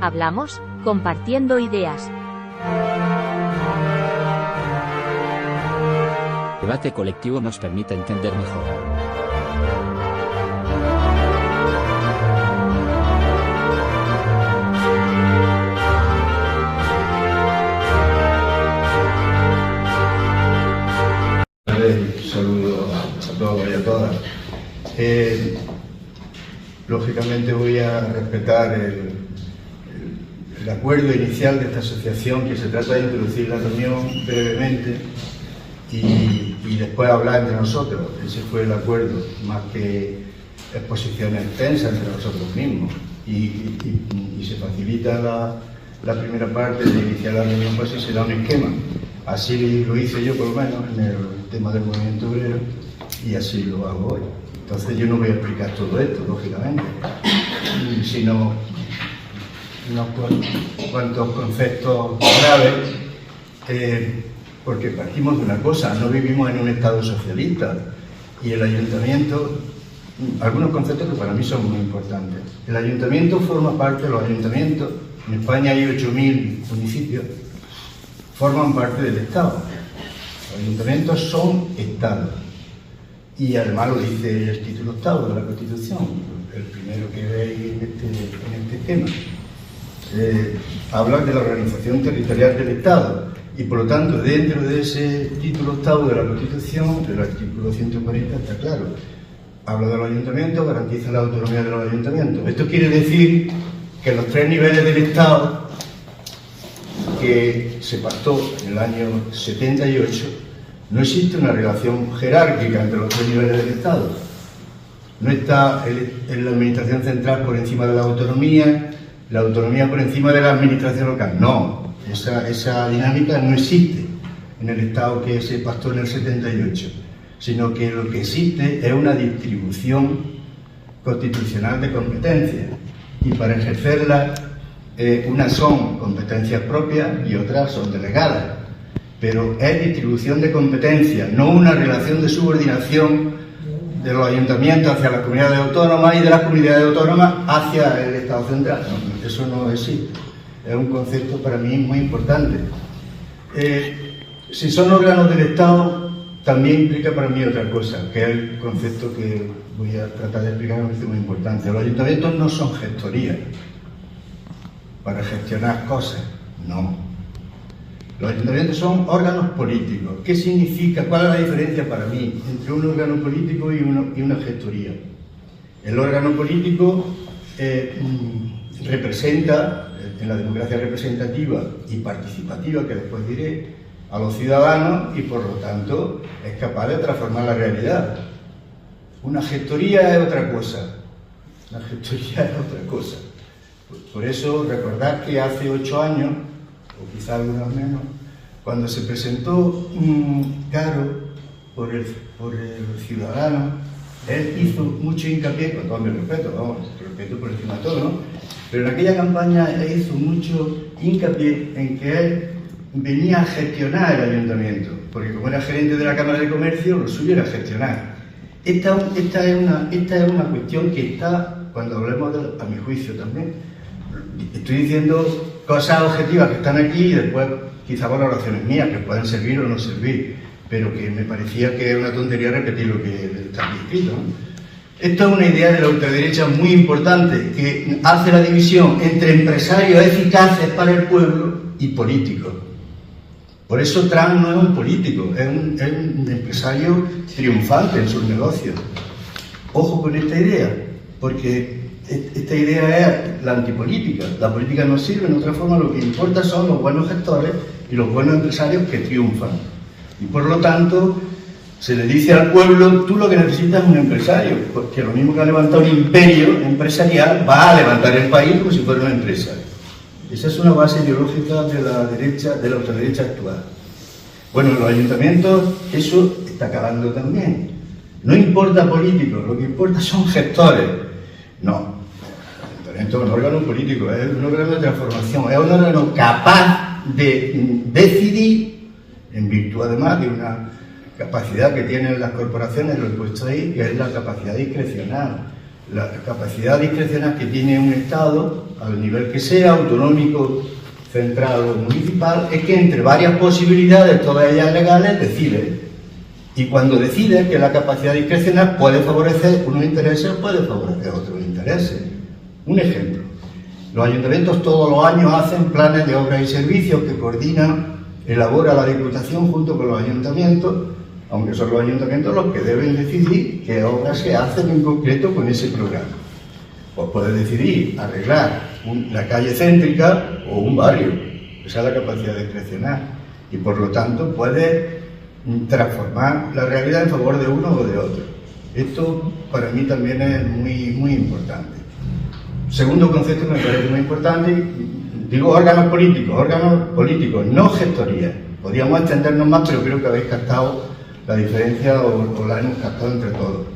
Hablamos, compartiendo ideas. El debate colectivo nos permite entender mejor. Saludos a todos y a todas. Lógicamente voy a respetar el acuerdo inicial de esta asociación, que se trata de introducir la reunión brevemente y después hablar entre nosotros. Ese fue el acuerdo, más que exposiciones extensas entre nosotros mismos. Y se facilita la primera parte de iniciar la reunión, pues si se da un esquema. Así lo hice yo, por lo menos, en el tema del movimiento obrero, y así lo hago hoy. Entonces yo no voy a explicar todo esto, lógicamente, sino unos cuantos conceptos graves, porque partimos de una cosa: no vivimos en un Estado socialista, y el ayuntamiento, algunos conceptos que para mí son muy importantes. El ayuntamiento forma parte de los ayuntamientos. En España hay 8.000 municipios, forman parte del Estado. Los ayuntamientos son Estado. Y además lo dice el título 8º de la Constitución, el primero que veis en este tema. Habla de la organización territorial del Estado. Y por lo tanto, dentro de ese título 8º de la Constitución, del artículo 140, está claro. Habla de los ayuntamientos, garantiza la autonomía de los ayuntamientos. Esto quiere decir que los 3 niveles del Estado, que se pactó en el año 78, no existe una relación jerárquica entre los 3 niveles del Estado. No está la administración central por encima de la autonomía por encima de la administración local. No, esa dinámica no existe en el Estado que se pactó en el 78, sino que lo que existe es una distribución constitucional de competencias, y para ejercerla unas son competencias propias y otras son delegadas, pero es distribución de competencias, no una relación de subordinación de los ayuntamientos hacia las comunidades autónomas y de las comunidades autónomas hacia el Estado central. No, eso no existe. Es un concepto para mí muy importante. Si son órganos del Estado, también implica para mí otra cosa, que es el concepto que voy a tratar de explicar, que me parece muy importante. Los ayuntamientos no son gestorías para gestionar cosas, no. Los ayuntamientos son órganos políticos. ¿Qué significa? ¿Cuál es la diferencia para mí entre un órgano político y una gestoría? El órgano político representa, en la democracia representativa y participativa, que después diré, a los ciudadanos, y por lo tanto es capaz de transformar la realidad. Una gestoría es otra cosa. La gestoría es otra cosa. Por eso, recordad que hace 8 años, o quizá algunos menos, cuando se presentó Caro por el ciudadano, él hizo mucho hincapié, con todo mi respeto, vamos, respeto por encima de todo, ¿no? Pero en aquella campaña él hizo mucho hincapié en que él venía a gestionar el ayuntamiento, porque como era gerente de la Cámara de Comercio, lo suyo era gestionar. Esta es una cuestión que está, cuando hablemos a mi juicio también, estoy diciendo cosas objetivas que están aquí y después quizá valoraciones mías que pueden servir o no servir, pero que me parecía que era una tontería repetir lo que está aquí escrito, ¿no? Esto es una idea de la ultraderecha muy importante, que hace la división entre empresarios eficaces para el pueblo y políticos. Por eso Trump no es un político, es un empresario triunfante en sus negocios. Ojo con esta idea, porque esta idea es la antipolítica. La política no sirve, en otra forma lo que importa son los buenos gestores y los buenos empresarios que triunfan. Y por lo tanto, se le dice al pueblo: tú lo que necesitas es un empresario, porque lo mismo que ha levantado un imperio empresarial, va a levantar el país como si fuera una empresa. Esa es una base ideológica de la derecha, de la ultraderecha actual. Bueno, en los ayuntamientos eso está acabando también. No importa políticos, lo que importa son gestores. No, el ayuntamiento es un órgano político, es un órgano de transformación, es un órgano capaz de decidir, en virtud además de una capacidad que tienen las corporaciones, lo he puesto ahí, que es la capacidad discrecional. La capacidad discrecional que tiene un Estado, al nivel que sea, autonómico, central o municipal, es que entre varias posibilidades, todas ellas legales, decide. Y cuando decide que la capacidad discrecional puede favorecer unos intereses o puede favorecer otros intereses. Un ejemplo. Los ayuntamientos todos los años hacen planes de obras y servicios que elabora la Diputación junto con los ayuntamientos, aunque son los ayuntamientos los que deben decidir qué obras se hacen en concreto con ese programa. Pues puede decidir arreglar la calle céntrica o un barrio, esa es la capacidad discrecional, y por lo tanto puede transformar la realidad en favor de uno o de otro. Esto para mí también es muy importante. Segundo concepto que me parece muy importante, digo órganos políticos, no gestorías. Podríamos extendernos más, pero creo que habéis captado la diferencia o la hemos captado entre todos.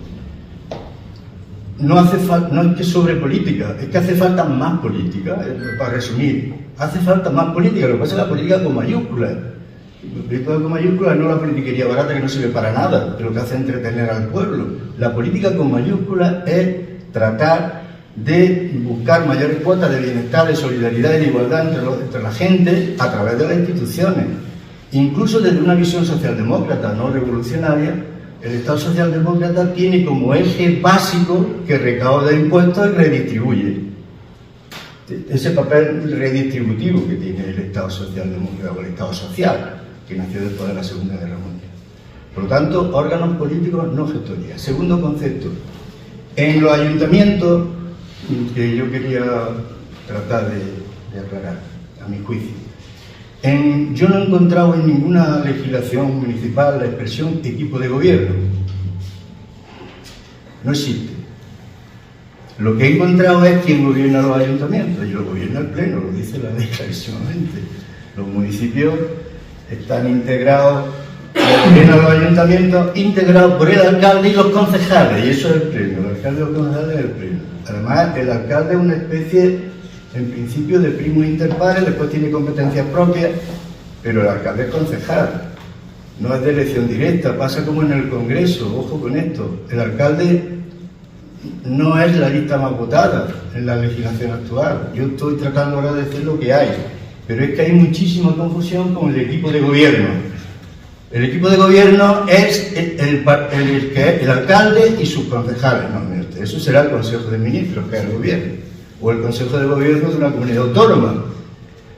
No es que sobre política, es que hace falta más política, para resumir. Hace falta más política, lo que pasa es la política con mayúsculas. La política con mayúsculas no la politiquería barata que no sirve para nada, pero que hace entretener al pueblo. La política con mayúsculas es tratar de buscar mayores cuotas de bienestar, de solidaridad y de igualdad entre la gente a través de las instituciones. Incluso desde una visión socialdemócrata, no revolucionaria, el Estado socialdemócrata tiene como eje básico que recauda impuestos y redistribuye. Ese papel redistributivo que tiene el Estado socialdemócrata o el Estado social, que nació después de la Segunda Guerra Mundial. Por lo tanto, órganos políticos, no gestorías. Segundo concepto, en los ayuntamientos, que yo quería tratar de aclarar, a mi juicio. Yo no he encontrado en ninguna legislación municipal la expresión equipo de gobierno. No existe. Lo que he encontrado es quién gobierna los ayuntamientos, y lo gobierna el Pleno, lo dice la ley clarísimamente. Los municipios están integrados, gobiernan los ayuntamientos, integrados por el alcalde y los concejales, y eso es el Pleno, el alcalde y los concejales es el Pleno. Además, el alcalde es una especie, en principio, de primo inter pares, después tiene competencias propias, pero el alcalde es concejal, no es de elección directa, pasa como en el Congreso, ojo con esto. El alcalde no es la lista más votada en la legislación actual. Yo estoy tratando ahora de decir lo que hay, pero es que hay muchísima confusión con el equipo de gobierno. El equipo de gobierno es el alcalde y sus concejales, no, eso será el Consejo de Ministros, que es el gobierno, o el Consejo de Gobierno de una comunidad autónoma.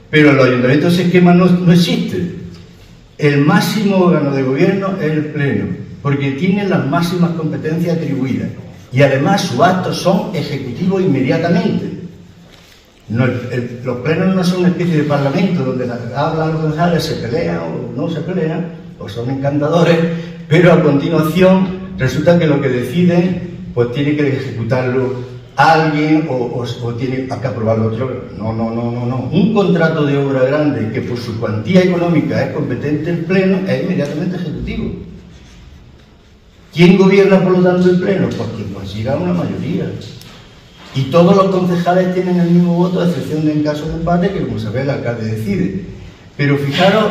Pero en los ayuntamientos ese esquema no existe. El máximo órgano de gobierno es el Pleno, porque tiene las máximas competencias atribuidas. Y además sus actos son ejecutivos inmediatamente. Los plenos no son una especie de parlamento donde hablan los concejales, se pelean o no se pelean, o son encantadores, pero a continuación resulta que lo que deciden pues tiene que ejecutarlo alguien o tiene que aprobarlo otro. No. Un contrato de obra grande que por su cuantía económica es competente el Pleno es inmediatamente ejecutivo. ¿Quién gobierna por lo tanto el Pleno? Pues quien consiga una mayoría. Y todos los concejales tienen el mismo voto, a excepción de en caso de empate, que como sabéis el alcalde decide. Pero fijaros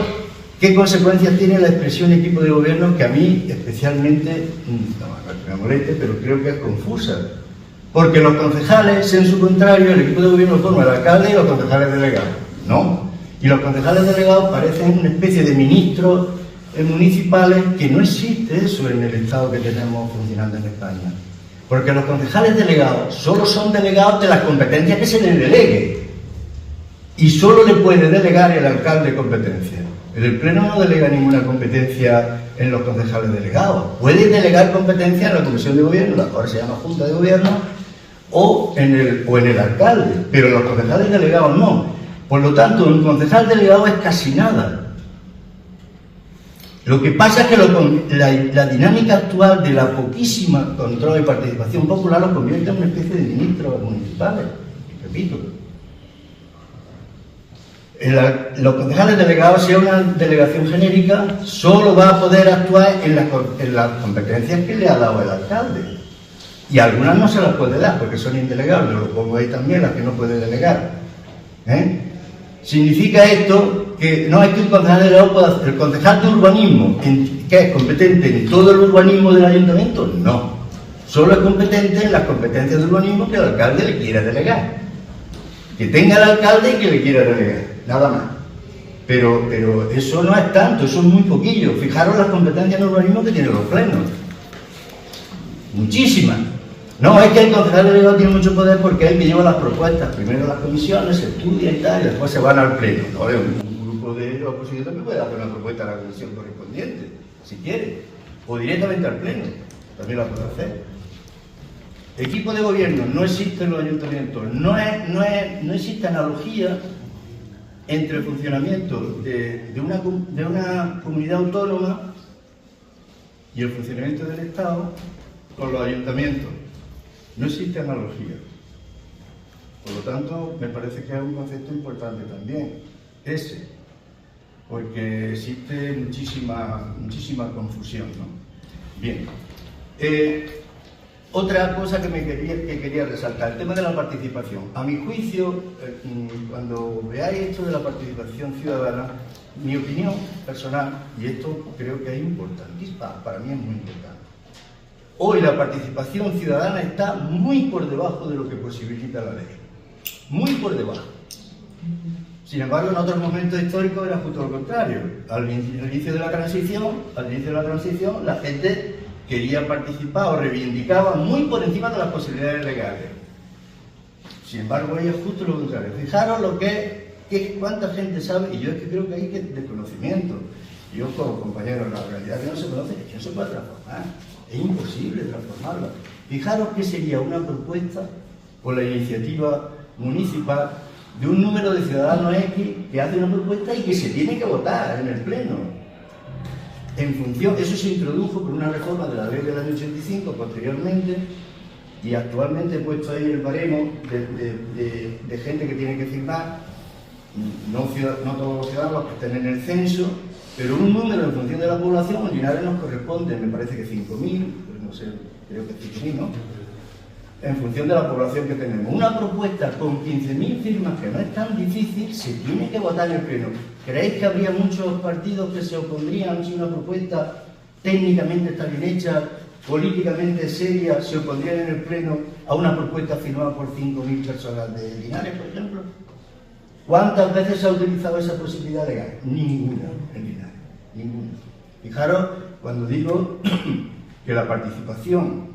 qué consecuencias tiene la expresión equipo de gobierno, que a mí especialmente, no me moleste, pero creo que es confusa. Porque los concejales, en su contrario, el equipo de gobierno lo forma el alcalde y los concejales delegados. No. Y los concejales delegados parecen una especie de ministros municipales, que no existe eso en el Estado que tenemos funcionando en España. Porque los concejales delegados solo son delegados de las competencias que se les delegue. Y solo le puede delegar el alcalde competencia. El Pleno no delega ninguna competencia en los concejales delegados. Puede delegar competencia en la Comisión de Gobierno, la cual se llama Junta de Gobierno, o en el alcalde, pero los concejales delegados no. Por lo tanto, un concejal delegado es casi nada. Lo que pasa es que la dinámica actual de la poquísima control y participación popular los convierte en una especie de ministros municipales, repito. Los concejales delegados, si es una delegación genérica, solo va a poder actuar en las competencias que le ha dado el alcalde. Y algunas no se las puede dar porque son indelegables, lo pongo ahí también, las que no puede delegar. ¿Significa esto que no es que un concejal delegado pueda hacer? ¿El concejal de urbanismo, que es competente en todo el urbanismo del ayuntamiento? No. Solo es competente en las competencias de urbanismo que el alcalde le quiera delegar. Que tenga el alcalde y que le quiera delegar, nada más. Pero eso no es tanto, eso es muy poquillo. Fijaros las competencias en urbanismo que tienen los plenos. Muchísimas. No, es que el concejal delegado tiene mucho poder porque es el que lleva las propuestas. Primero las comisiones, se estudia y tal, y después se van al pleno. ¿No? Un grupo de oposición también puede hacer una propuesta a la comisión correspondiente, si quiere. O directamente al pleno, también la puede hacer. Equipo de gobierno no existe en los ayuntamientos. No existe analogía entre el funcionamiento de una comunidad autónoma y el funcionamiento del Estado con los ayuntamientos. No existe analogía. Por lo tanto, me parece que es un concepto importante también, ese, porque existe muchísima confusión, ¿no? Bien. Otra cosa que quería resaltar, el tema de la participación. A mi juicio, cuando veáis esto de la participación ciudadana, mi opinión personal, y esto creo que es importantísimo, para mí es muy importante. Hoy la participación ciudadana está muy por debajo de lo que posibilita la ley. Muy por debajo. Sin embargo, en otros momentos históricos era justo lo contrario. Al inicio de la transición, la gente quería participar o reivindicaba muy por encima de las posibilidades legales. Sin embargo, hoy es justo lo contrario. Fijaros lo cuánta gente sabe, y yo es que creo que hay desconocimiento. Yo como compañero, la realidad que no se conoce es que no se puede transformar. Es imposible transformarla. Fijaros que sería una propuesta por la iniciativa municipal de un número de ciudadanos X que hace una propuesta y que se tiene que votar en el pleno. En función, eso se introdujo por una reforma de la ley del año 85 posteriormente, y actualmente he puesto ahí el baremo de gente que tiene que firmar, no todos los ciudadanos que estén en el censo, pero un número en función de la población. En Linares nos corresponde, me parece que 5.000, pues no sé, creo que 5.000, ¿no? En función de la población que tenemos. Una propuesta con 15.000 firmas, que no es tan difícil, se tiene que votar en el pleno. ¿Creéis que habría muchos partidos que se opondrían si una propuesta técnicamente está bien hecha, políticamente seria, se opondrían en el pleno a una propuesta firmada por 5.000 personas de Linares, por ejemplo? ¿Cuántas veces se ha utilizado esa posibilidad legal? Ninguna en Linares, ninguna. Fijaros cuando digo que la participación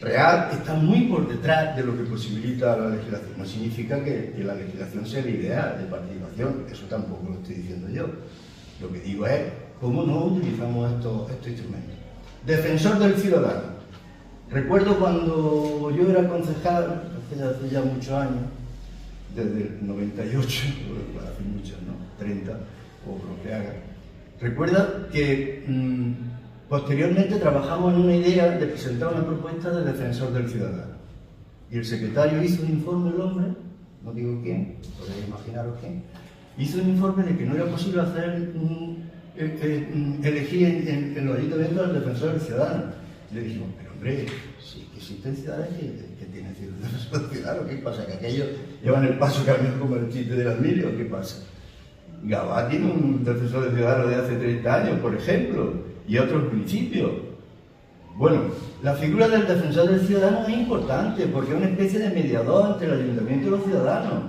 real está muy por detrás de lo que posibilita la legislación. No significa que la legislación sea el ideal de participación, eso tampoco lo estoy diciendo yo. Lo que digo es cómo no utilizamos estos instrumentos. Defensor del ciudadano. Recuerdo cuando yo era concejal, hace ya muchos años, desde el 98, hace muchos, ¿no? 30, o lo que haga. Recuerda que posteriormente trabajamos en una idea de presentar una propuesta de defensor del ciudadano. Y el secretario hizo un informe, el hombre, no digo quién, podéis imaginaros quién, hizo un informe de que no era posible hacer elegir en los ayuntamientos al defensor del ciudadano. Y le dijimos, pero hombre, sí que existen ciudades que tienen defensor del ciudadano, ¿qué pasa? ¿Que aquellos llevan el paso camino como el chiste del Admirio? ¿Qué pasa? Gabá tiene un defensor del ciudadano de hace 30 años, por ejemplo, y otros municipios. Bueno, la figura del defensor del ciudadano es importante porque es una especie de mediador entre el ayuntamiento y los ciudadanos.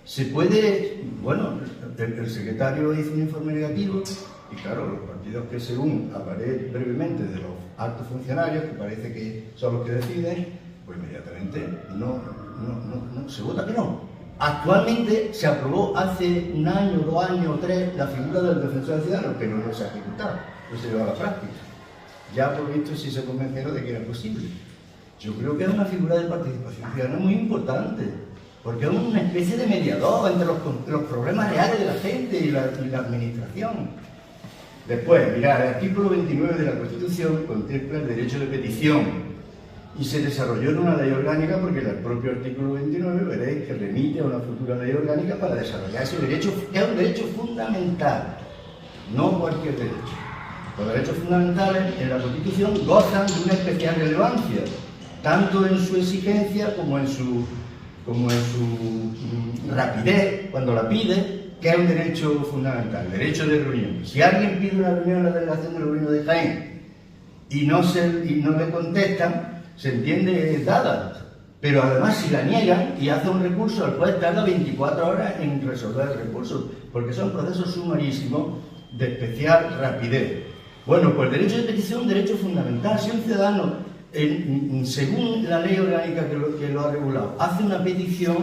Se puede, bueno, el secretario hizo un informe negativo y claro, los partidos que según hablaré brevemente de los altos funcionarios, que parece que son los que deciden, pues inmediatamente no se vota que no. Actualmente se aprobó hace un año, 2 años o 3 la figura del defensor del ciudadano, pero no se ha ejecutado, no se lleva a la práctica. Ya por visto sí se convencieron de que era posible. Yo creo que es una figura de participación ciudadana muy importante, porque es una especie de mediador entre los problemas reales de la gente y la administración. Después, mirad, el artículo 29 de la Constitución contempla el derecho de petición y se desarrolló en una ley orgánica porque el propio artículo 29 veréis que remite a una futura ley orgánica para desarrollar ese derecho, que es un derecho fundamental, no cualquier derecho. Los derechos fundamentales en la Constitución gozan de una especial relevancia, tanto en su exigencia como en su rapidez cuando la pide, que es un derecho fundamental, el derecho de reunión. Si alguien pide una reunión en la delegación del Gobierno de Jaén y no le contestan, se entiende dada. Pero además si la niegan y hace un recurso, el juez tarda 24 horas en resolver el recurso, porque son procesos sumarísimos de especial rapidez. Bueno, pues el derecho de petición es un derecho fundamental. Si un ciudadano, según la ley orgánica que lo ha regulado, hace una petición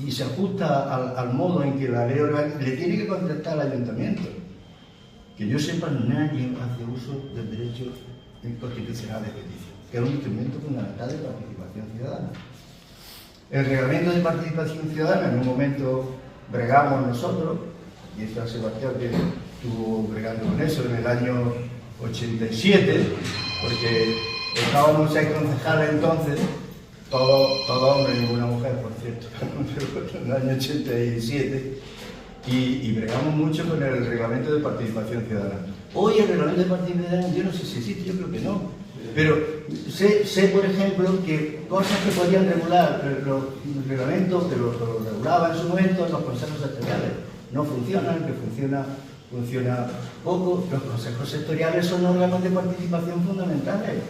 y se ajusta al modo en que la ley orgánica, le tiene que contestar al ayuntamiento. Que yo sepa, nadie hace uso del derecho constitucional de petición, que es un instrumento fundamental de participación ciudadana. El reglamento de participación ciudadana, en un momento bregamos nosotros, y está Sebastián que estuvo bregando con eso en el año 87, porque estábamos 6 concejales entonces, todo hombre y ninguna mujer, por cierto, en el año 87, y bregamos mucho con el reglamento de participación ciudadana. Hoy el reglamento de participación ciudadana, yo no sé si existe, yo creo que no. Pero sé, por ejemplo, que cosas que podían regular los reglamentos, que lo regulaban en su momento los consejos sectoriales, no funcionan, que funciona poco. Los consejos sectoriales son órganos de participación fundamentales,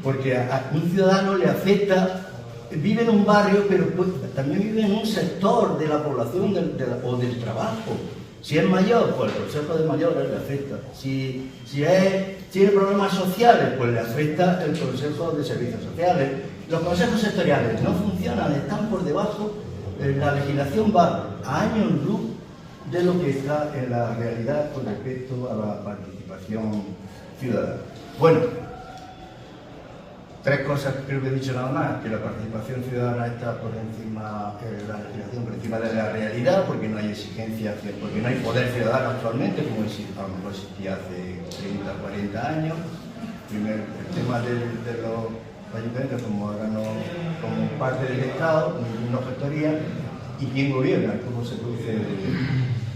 porque a un ciudadano le afecta, vive en un barrio, pero también vive en un sector de la población o del trabajo. Si es mayor, pues el consejo de mayores le afecta. Si tiene problemas sociales, pues le afecta el consejo de servicios sociales. Los consejos sectoriales no funcionan, están por debajo. La legislación va a años luz de lo que está en la realidad con respecto a la participación ciudadana. Bueno, 3 cosas creo que he dicho nada más: que la participación ciudadana está por encima, la legislación por encima de la realidad, porque no hay exigencia, porque no hay poder ciudadano actualmente, como a lo mejor existía hace 30, 40 años. Primero, el tema de los ayuntamientos como órganos, como parte del Estado, ninguna gestoría, y quién gobierna, cómo se produce.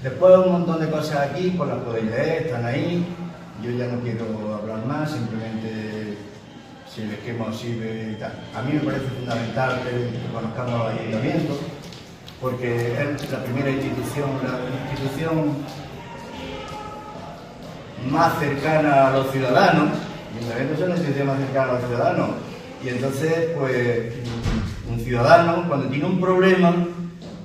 Después un montón de cosas aquí, pues las podéis leer, están ahí. Yo ya no quiero hablar más, simplemente si el esquema os sirve y tal. A mí me parece fundamental que conozcamos a los ayuntamientos, porque es la primera institución más cercana a los ciudadanos. Los ayuntamientos son la institución más cercana a los ciudadanos. Y entonces, pues, un ciudadano, cuando tiene un problema,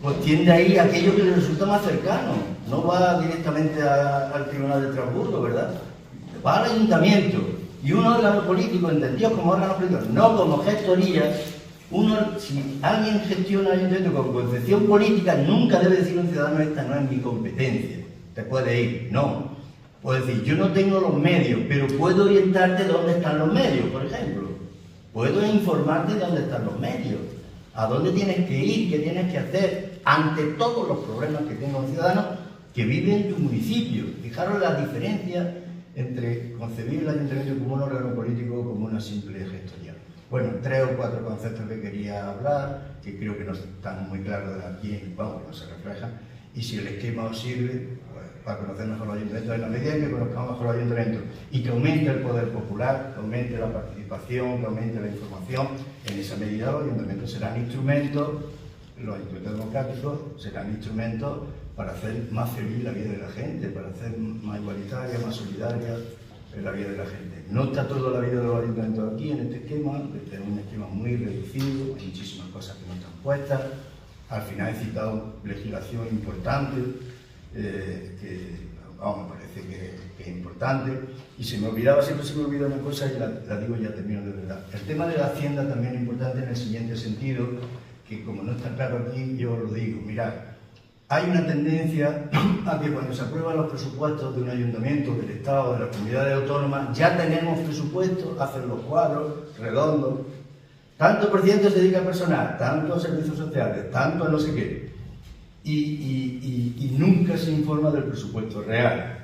pues tiende a ir a aquello que le resulta más cercano. No va directamente al Tribunal de Estrasburgo, ¿verdad? Va al ayuntamiento. Y un órgano político, entendido como órgano político, no como gestoría, si alguien gestiona el ayuntamiento con concepción política, nunca debe decir a un ciudadano: esta no es mi competencia, te puede ir. No. Puede decir: yo no tengo los medios, pero puedo orientarte dónde están los medios, por ejemplo. Puedo informarte de dónde están los medios, a dónde tienes que ir, qué tienes que hacer ante todos los problemas que tenga un ciudadano que vive en tu municipio. Fijaros las diferencias entre concebir el ayuntamiento como un órgano político o como una simple gestoría. Bueno, 3 o 4 conceptos que quería hablar, que creo que no están muy claros aquí, vamos, que no se reflejan, y si el esquema os sirve, pues, para conocer mejor los ayuntamientos, en la medida en que conozcamos mejor los ayuntamientos y que aumente el poder popular, que aumente la participación, que aumente la información, en esa medida los ayuntamientos serán instrumentos, los instrumentos democráticos serán instrumentos para hacer más feliz la vida de la gente, para hacer más igualitaria, más solidaria la vida de la gente. No está toda la vida de los ayuntamientos aquí en este esquema, este es un esquema muy reducido, hay muchísimas cosas que no están puestas. Al final he citado legislación importante, que vamos, me parece que es importante, y se me olvidaba, siempre se me olvida una cosa y la digo y ya termino de verdad. El tema de la Hacienda también es importante en el siguiente sentido, que como no está claro aquí, yo lo digo. Mirad, hay una tendencia a que cuando se aprueban los presupuestos de un ayuntamiento, del Estado, de las comunidades autónomas, ya tenemos presupuestos, hacen los cuadros redondos, tanto por ciento se dedica a personal, tanto a servicios sociales, tanto a no sé qué, y nunca se informa del presupuesto real.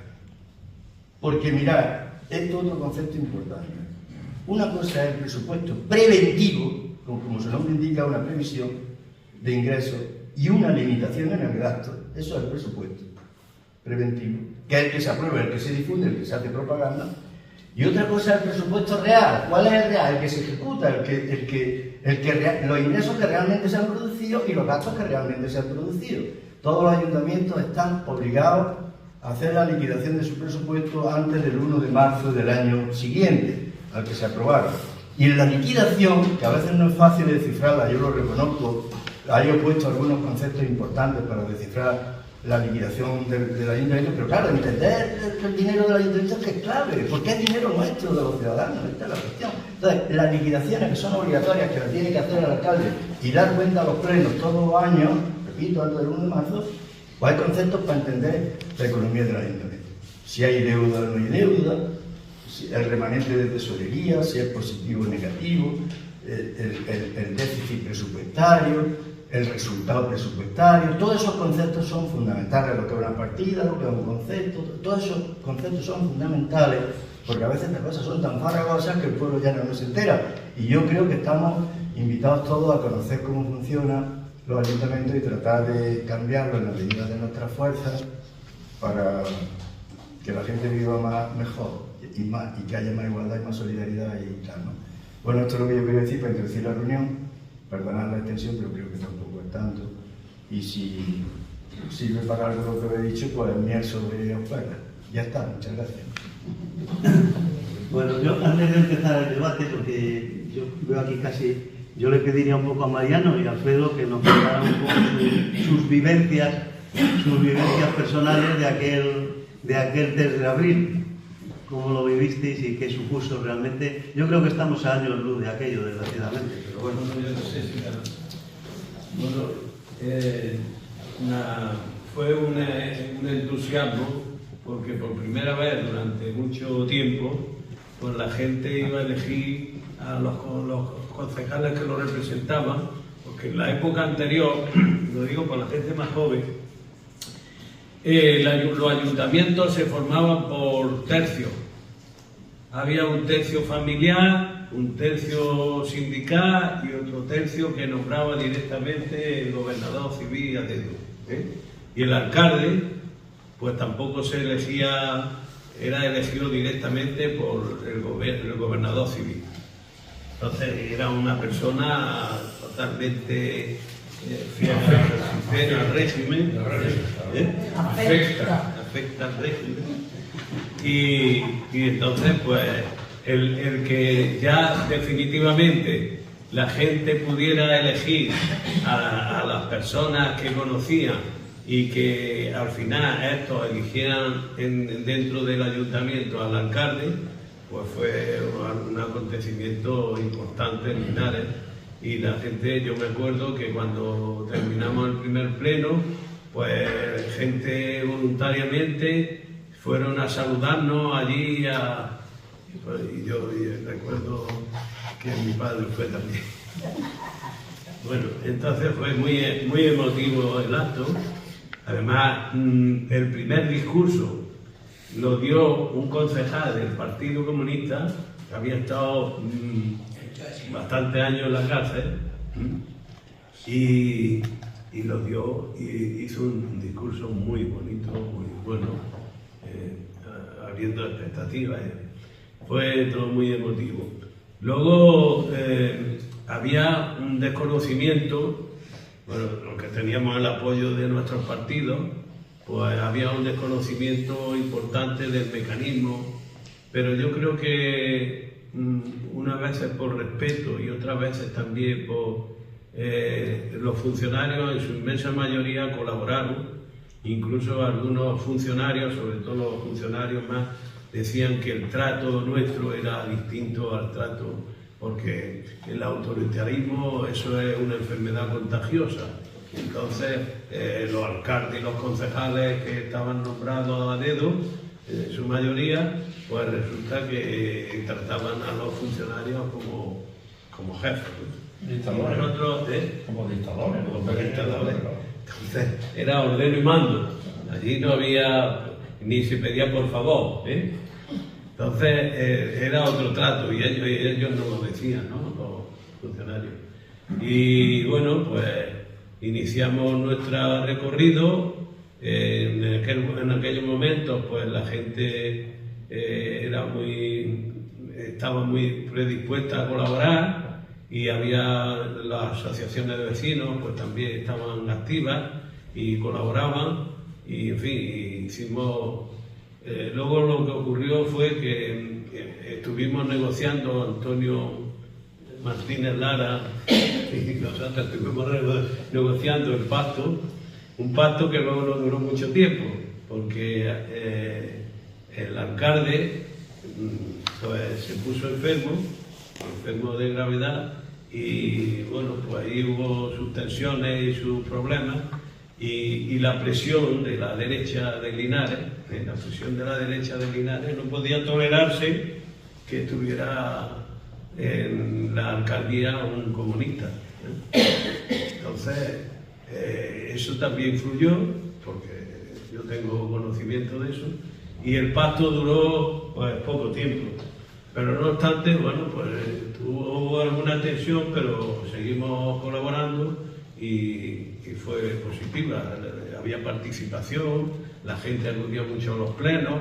Porque mirad, esto es otro concepto importante. Una cosa es el presupuesto preventivo, como su nombre indica, una previsión de ingresos y una limitación en el gasto. Eso es el presupuesto preventivo, que es el que se aprueba, el que se difunde, el que se hace propaganda. Y otra cosa es el presupuesto real. ¿Cuál es el real? El que se ejecuta, los ingresos que realmente se han producido y los gastos que realmente se han producido. Todos los ayuntamientos están obligados a hacer la liquidación de su presupuesto antes del 1 de marzo del año siguiente al que se aprobaron. Y en la liquidación, que a veces no es fácil descifrarla, yo lo reconozco, hay puesto algunos conceptos importantes para descifrar la liquidación del ayuntamiento, pero claro, entender el dinero del ayuntamiento es que es clave, porque es dinero nuestro, de los ciudadanos, esta es la cuestión. Entonces, las liquidaciones que son obligatorias, que las tiene que hacer el alcalde y dar cuenta a los plenos todos los años, repito, antes del 1 de marzo, pues hay conceptos para entender la economía del ayuntamiento. Si hay deuda o no hay deuda, si el remanente de tesorería, si es positivo o negativo, el déficit presupuestario, el resultado presupuestario, todos esos conceptos son fundamentales, lo que es una partida, lo que es un concepto, todos esos conceptos son fundamentales, porque a veces las cosas son tan farragosas que el pueblo ya no se entera. Y yo creo que estamos invitados todos a conocer cómo funcionan los ayuntamientos y tratar de cambiarlo en la medida de nuestras fuerzas para que la gente viva mejor y que haya más igualdad y más solidaridad y tal, ¿no? Bueno, esto es lo que yo quería decir para introducir la reunión. Perdonad la extensión, pero creo que tampoco es tanto. Y si sirve para algo lo que he dicho, pues miel sobre hojuelas. Ya está, muchas gracias. Bueno, yo antes de empezar el debate, porque yo veo aquí casi, yo le pediría un poco a Mariano y a Alfredo que nos contaran un poco sus vivencias personales de aquel 3 de abril. Cómo lo vivisteis y qué supuso realmente. Yo creo que estamos a años luz de aquello, desgraciadamente, pero bueno. Yo no sé si fue un entusiasmo, porque por primera vez durante mucho tiempo, pues la gente iba a elegir a los concejales que lo representaban, porque en la época anterior, lo digo por la gente más joven, los ayuntamientos se formaban por tercios. Había un tercio familiar, un tercio sindical y otro tercio que nombraba directamente el gobernador civil a dedo. Y el alcalde, pues tampoco se elegía, era elegido directamente por el gobernador civil. Entonces era una persona totalmente fiel al régimen, afecta al régimen, y entonces pues el que ya definitivamente la gente pudiera elegir a las personas que conocían y que al final estos eligieran dentro del ayuntamiento al alcalde, pues fue un acontecimiento importante en Linares. Y la gente, yo me acuerdo que cuando terminamos el primer pleno, pues gente voluntariamente fueron a saludarnos allí y yo recuerdo que mi padre fue también. Bueno, entonces fue muy emotivo el acto. Además, el primer discurso lo dio un concejal del Partido Comunista que había estado bastantes años en la cárcel y lo dio y hizo un discurso muy bonito, muy bueno, abriendo expectativas. Fue todo muy emotivo. Luego había un desconocimiento, bueno, aunque teníamos el apoyo de nuestros partidos, pues había un desconocimiento importante del mecanismo, pero yo creo que unas veces por respeto y otras veces también por los funcionarios en su inmensa mayoría colaboraron, incluso algunos funcionarios, sobre todo los funcionarios más, decían que el trato nuestro era distinto al trato, porque el autoritarismo eso es una enfermedad contagiosa. Entonces los alcaldes y los concejales que estaban nombrados a dedo, en su mayoría, pues resulta que trataban a los funcionarios como jefes. Dictadores. Como dictadores. Entonces era ordeno y mando. Allí no había, ni se pedía por favor. Entonces era otro trato y ellos no lo decían, ¿no? Los funcionarios. Y bueno, pues iniciamos nuestro recorrido. En aquellos momentos pues la gente estaba muy predispuesta a colaborar y había las asociaciones de vecinos pues también estaban activas y colaboraban y en fin hicimos. Luego lo que ocurrió fue que estuvimos negociando Antonio Martínez Lara y nosotros estuvimos negociando el pacto, un pacto que luego no duró mucho tiempo, porque el alcalde pues, se puso enfermo de gravedad, y bueno, pues ahí hubo sus tensiones y sus problemas, y la presión de la derecha de Linares, no podía tolerarse que estuviera en la alcaldía un comunista. Entonces, eso también influyó, porque yo tengo conocimiento de eso, y el pacto duró pues poco tiempo. Pero no obstante, bueno, pues hubo alguna tensión, pero seguimos colaborando y fue positiva. Había participación, la gente acudía mucho a los plenos.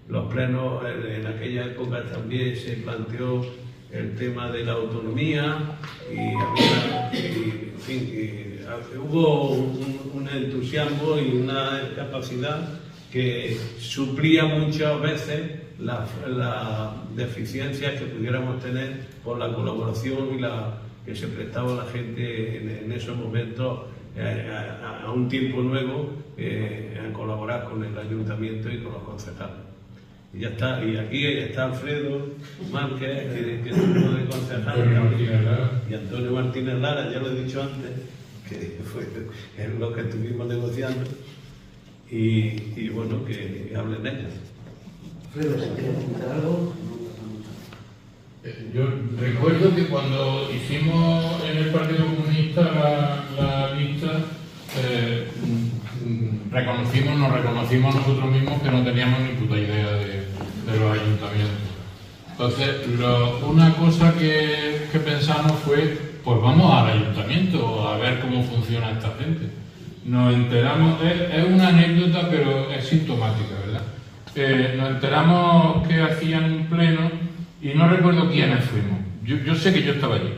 Los plenos, en aquella época también se planteó el tema de la autonomía hubo un entusiasmo y una capacidad que suplía muchas veces las deficiencias que pudiéramos tener por la colaboración y la que se prestaba la gente en esos momentos a un tiempo nuevo a colaborar con el ayuntamiento y con los concejales. Y ya está, y aquí está Alfredo Márquez, que es uno de concejales, y Antonio Martínez Lara, ya lo he dicho antes, que fue lo que estuvimos negociando, y bueno, que hablen ellos. Alfredo, si quieres comentar algo. Yo recuerdo que cuando hicimos en el Partido Comunista la lista, nos reconocimos nosotros mismos que no teníamos ni puta idea de los ayuntamientos. Entonces, una cosa que pensamos fue, pues vamos al ayuntamiento a ver cómo funciona esta gente. Nos enteramos, es una anécdota, pero es sintomática, ¿verdad? Nos enteramos que hacían un pleno y no recuerdo quiénes fuimos. Yo sé que yo estaba allí.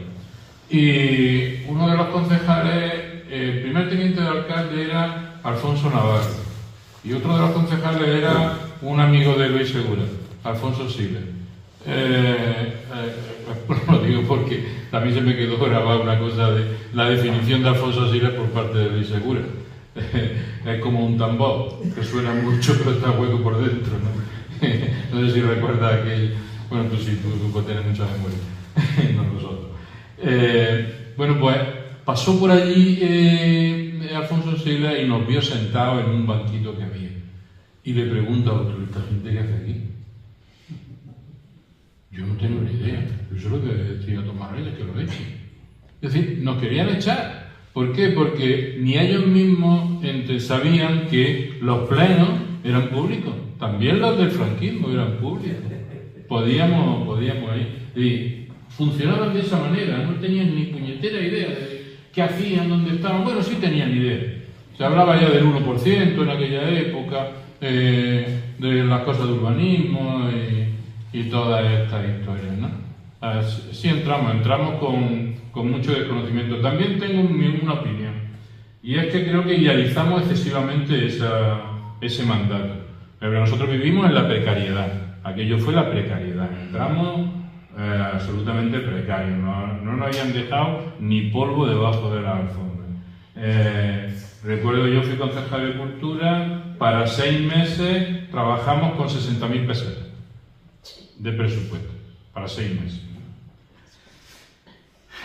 Y uno de los concejales, el primer teniente de alcalde era Alfonso Navarro. Y otro de los concejales era un amigo de Luis Segura, Alfonso Siles. Lo digo porque también se me quedó grabada una cosa de la definición de Alfonso Siles por parte de Luis Segura. Es como un tambor, que suena mucho pero está hueco por dentro, ¿no? No sé si recuerdas aquello. Bueno, tú sí, tú tienes mucha memoria, no nosotros. Bueno, pues pasó por allí Alfonso Siles y nos vio sentados en un banquito que había. Y le pregunta a otro, ¿esta gente qué hace aquí? Yo no tengo ni idea. Yo solo que estoy a tomar ellos que lo echen. Es decir, nos querían echar. ¿Por qué? Porque ni ellos mismos sabían que los plenos eran públicos. También los del franquismo eran públicos. Podíamos ir. Y funcionaban de esa manera. No tenían ni puñetera idea de qué hacían, dónde estaban. Bueno, sí tenían idea. Se hablaba ya del 1% en aquella época, de las cosas de urbanismo y todas estas historias, ¿no? Sí entramos con mucho desconocimiento. También tengo una opinión, y es que creo que idealizamos excesivamente ese mandato. Pero nosotros vivimos en la precariedad. Aquello fue la precariedad. Entramos absolutamente precarios. No nos habían dejado ni polvo debajo de la alfombra. Recuerdo que yo fui concejal de Cultura. Para 6 meses trabajamos con 60.000 pesetas de presupuesto. Para 6 meses.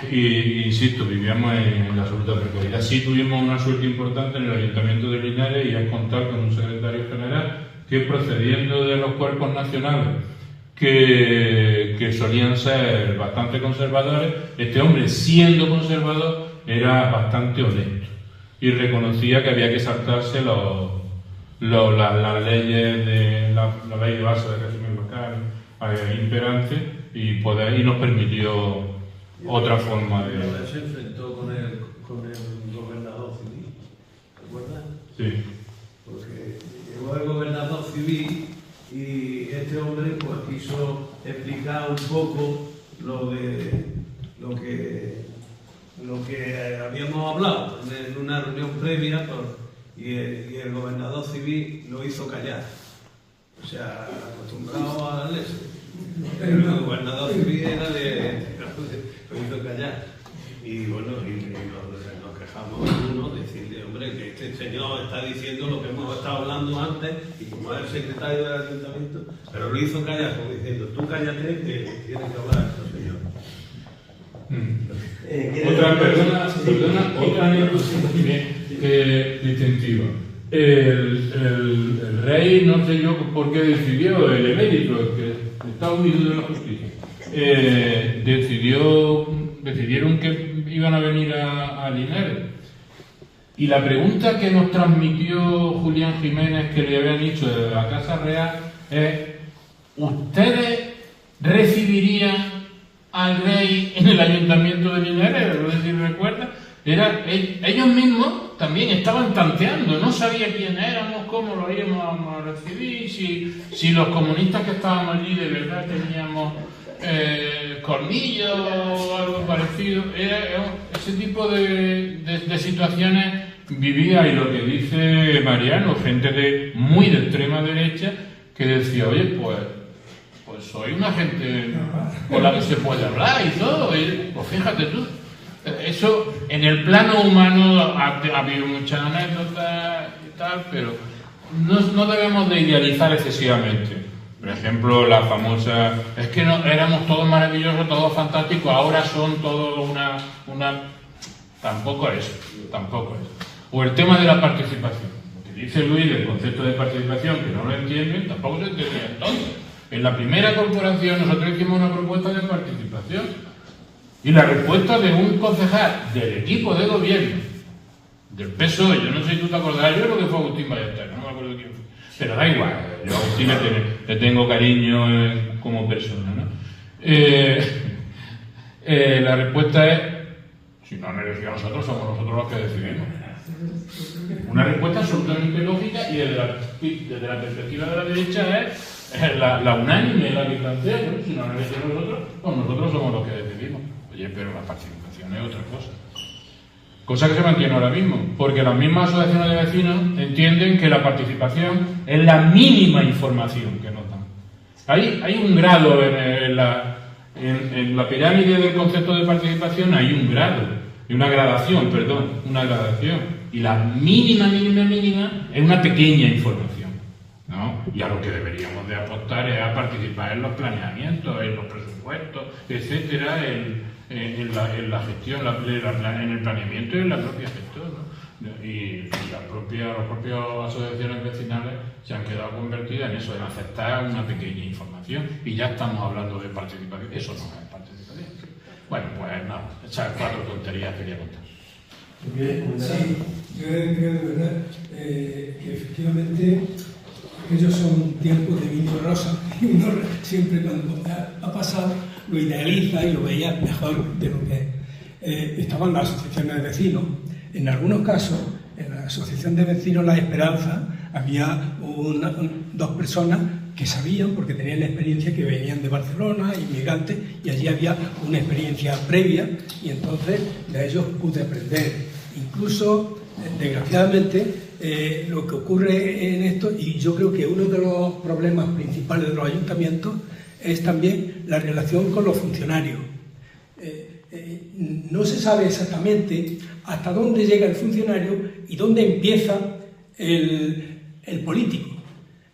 Y insisto, vivíamos en la absoluta precariedad. Sí tuvimos una suerte importante en el Ayuntamiento de Linares, y es contar con un secretario general que, procediendo de los cuerpos nacionales que solían ser bastante conservadores, este hombre, siendo conservador, era bastante honesto y reconocía que había que saltarse las leyes de la ley de base de régimen local imperante y nos permitió otra forma de... Se enfrentó con el gobernador civil, ¿te acuerdas? Sí. Porque llegó el gobernador civil y este hombre pues quiso explicar un poco lo que habíamos hablado en una reunión previa, y el gobernador civil lo hizo callar. O sea, acostumbrado a darle eso. El gobernador civil era lo hizo callar. Y bueno, nos quejamos uno, decirle, hombre, que este señor está diciendo lo que hemos estado hablando antes, y como es el secretario del ayuntamiento, pero lo hizo callar, como diciendo, tú cállate, que tiene que hablar este señor. Otra anécdota también distintiva. El rey, no sé yo por qué decidió, el emérito, que está huido de la justicia, decidieron que iban a venir a Linares. Y la pregunta que nos transmitió Julián Jiménez, que le habían dicho de la Casa Real, es: ¿ustedes recibirían al rey en el ayuntamiento de Linares? No sé si recuerda. Ellos mismos también estaban tanteando, no sabía quién éramos, cómo lo íbamos a recibir, si los comunistas que estábamos allí de verdad teníamos colmillos o algo parecido. Ese tipo de situaciones vivía, y lo que dice Mariano, gente muy de extrema derecha que decía, oye, pues soy una gente con la que se puede hablar y todo, pues fíjate tú. Eso, en el plano humano ha habido muchas anécdotas y tal, pero no debemos de idealizar excesivamente. Por ejemplo, la famosa, es que no, éramos todos maravillosos, todos fantásticos, ahora son todos una... Tampoco es. O el tema de la participación. Lo que dice Luis del concepto de participación, que no lo entienden, tampoco se entendía entonces. En la primera corporación nosotros hicimos una propuesta de participación. Y la respuesta de un concejal del equipo de gobierno del PSOE, yo no sé si tú te acordarás, yo creo que fue Agustín Ballester, no me acuerdo quién fue, pero da igual, yo a Agustín le tengo cariño como persona, ¿no? La respuesta es: si no han elegido a nosotros, somos nosotros los que decidimos. Una respuesta absolutamente lógica, y desde la perspectiva de la derecha es la unánime, la que plantea, ¿no? Si no han elegido a nosotros, pues nosotros somos los que decidimos. Oye, pero la participación es otra cosa. Cosa que se mantiene ahora mismo, porque las mismas asociaciones de vecinos entienden que la participación es la mínima información que nos dan. Hay un grado en la pirámide del concepto de participación, hay un grado, una gradación. Y la mínima es una pequeña información, ¿no? Y a lo que deberíamos de apostar es a participar en los planeamientos, en los presupuestos, etcétera, en la gestión, en el planeamiento y en la propia gestión, ¿no? Y las propias asociaciones vecinales se han quedado convertidas en eso, en aceptar una pequeña información, y ya estamos hablando de participación. Eso no es participación. Bueno, pues nada, esas 4 tonterías quería contar. Sí, yo creo de verdad que efectivamente aquellos son tiempos de vino rosa, y uno siempre cuando ha pasado lo idealiza y lo veía mejor de lo que es. Estaban las asociaciones de vecinos. En algunos casos, en la asociación de vecinos La Esperanza, había 2 personas que sabían, porque tenían la experiencia, que venían de Barcelona, inmigrantes, y allí había una experiencia previa, y entonces de ellos pude aprender. Incluso, desgraciadamente, lo que ocurre en esto, y yo creo que uno de los problemas principales de los ayuntamientos es también la relación con los funcionarios. No se sabe exactamente hasta dónde llega el funcionario y dónde empieza el político.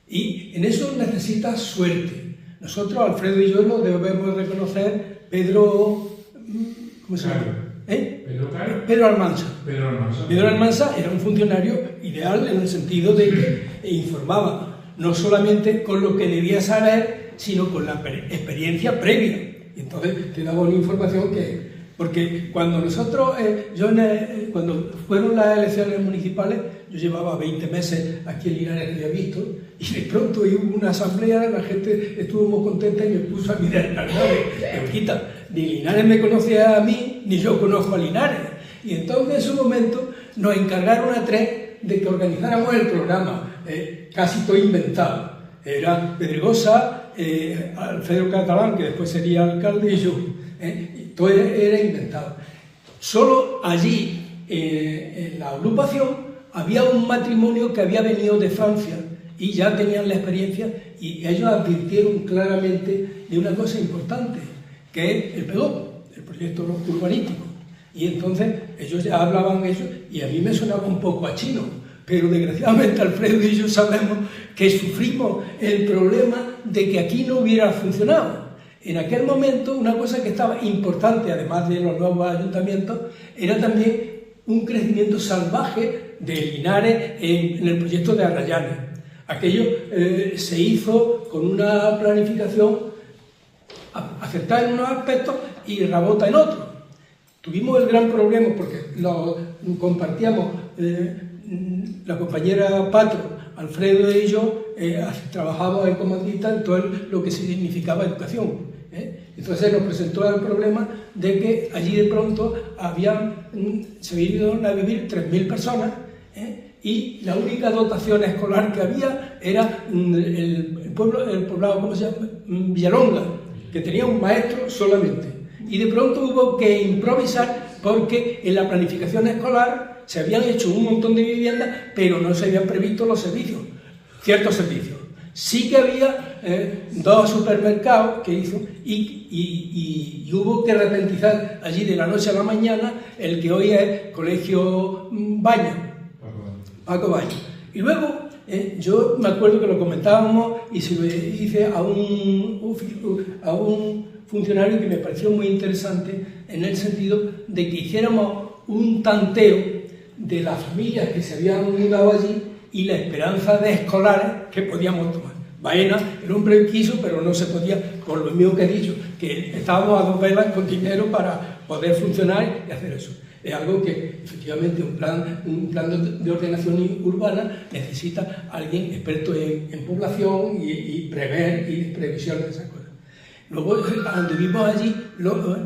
Y en eso necesita suerte. Nosotros, Alfredo y yo, lo debemos reconocer. Pedro... ¿Cómo se llama? Pedro Almansa. Pedro Almansa era un funcionario ideal en el sentido de que informaba no solamente con lo que debía saber, sino con la experiencia previa. Y entonces te daba una información que... Porque cuando nosotros, cuando fueron las elecciones municipales, yo llevaba 20 meses aquí en Linares, que había visto, y de pronto hubo una asamblea, la gente estuvo muy contenta y me puso a mirar la nave. Pero quita, ni Linares me conocía a mí, ni yo conozco a Linares. Y entonces en su momento nos encargaron a 3 de que organizáramos el programa, casi todo inventado. Era Pedregosa, Alfredo Catalán, que después sería alcalde, y yo. Todo era inventado. Solo allí, en la agrupación, había un matrimonio que había venido de Francia y ya tenían la experiencia, y ellos advirtieron claramente de una cosa importante, que es el perdón. el proyecto urbanístico. Y entonces ellos ya hablaban eso y a mí me sonaba un poco a chino, pero desgraciadamente Alfredo y yo sabemos que sufrimos el problema de que aquí no hubiera funcionado. En aquel momento una cosa que estaba importante, además de los nuevos ayuntamientos, era también un crecimiento salvaje de Linares en el proyecto de Arrayanes. Aquello se hizo con una planificación acertada en unos aspectos y rabota en otros. Tuvimos el gran problema porque lo compartíamos la compañera Patro, Alfredo y yo, trabajábamos en Comandita en todo lo que significaba educación. Entonces nos presentó el problema de que allí de pronto se habían ido a vivir 3.000 personas y la única dotación escolar que había era el poblado, ¿cómo se llama? Villalonga, que tenía un maestro solamente. Y de pronto hubo que improvisar porque en la planificación escolar se habían hecho un montón de viviendas, pero no se habían previsto los servicios, ciertos servicios. Sí que había 2 supermercados que hizo y hubo que repentizar allí de la noche a la mañana el que hoy es Colegio Paco Baño. Y luego yo me acuerdo que lo comentábamos y se lo hice a un funcionario que me pareció muy interesante en el sentido de que hiciéramos un tanteo de las familias que se habían mudado allí y la esperanza de escolares que podíamos tomar. Baena, el hombre quiso, pero no se podía, por lo mismo que he dicho, que estábamos a 2 velas con dinero para poder funcionar y hacer eso. Es algo que, efectivamente, un plan de ordenación urbana necesita alguien experto en población y prever y previsión de esas cosas. Luego anduvimos allí los dos,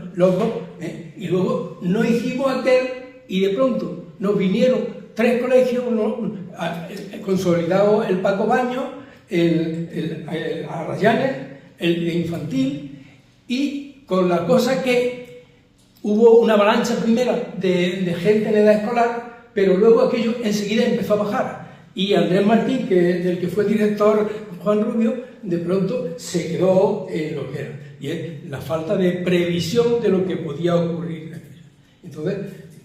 y luego no hicimos aquel y de pronto nos vinieron 3 colegios, consolidado el Paco Baño, el Arrayanes, el de infantil, y con la cosa que hubo una avalancha primera de gente en edad escolar, pero luego aquello enseguida empezó a bajar. Y Andrés Martín, del que fue director Juan Rubio, de pronto se quedó en lo que era. Y es la falta de previsión de lo que podía ocurrir. Entonces,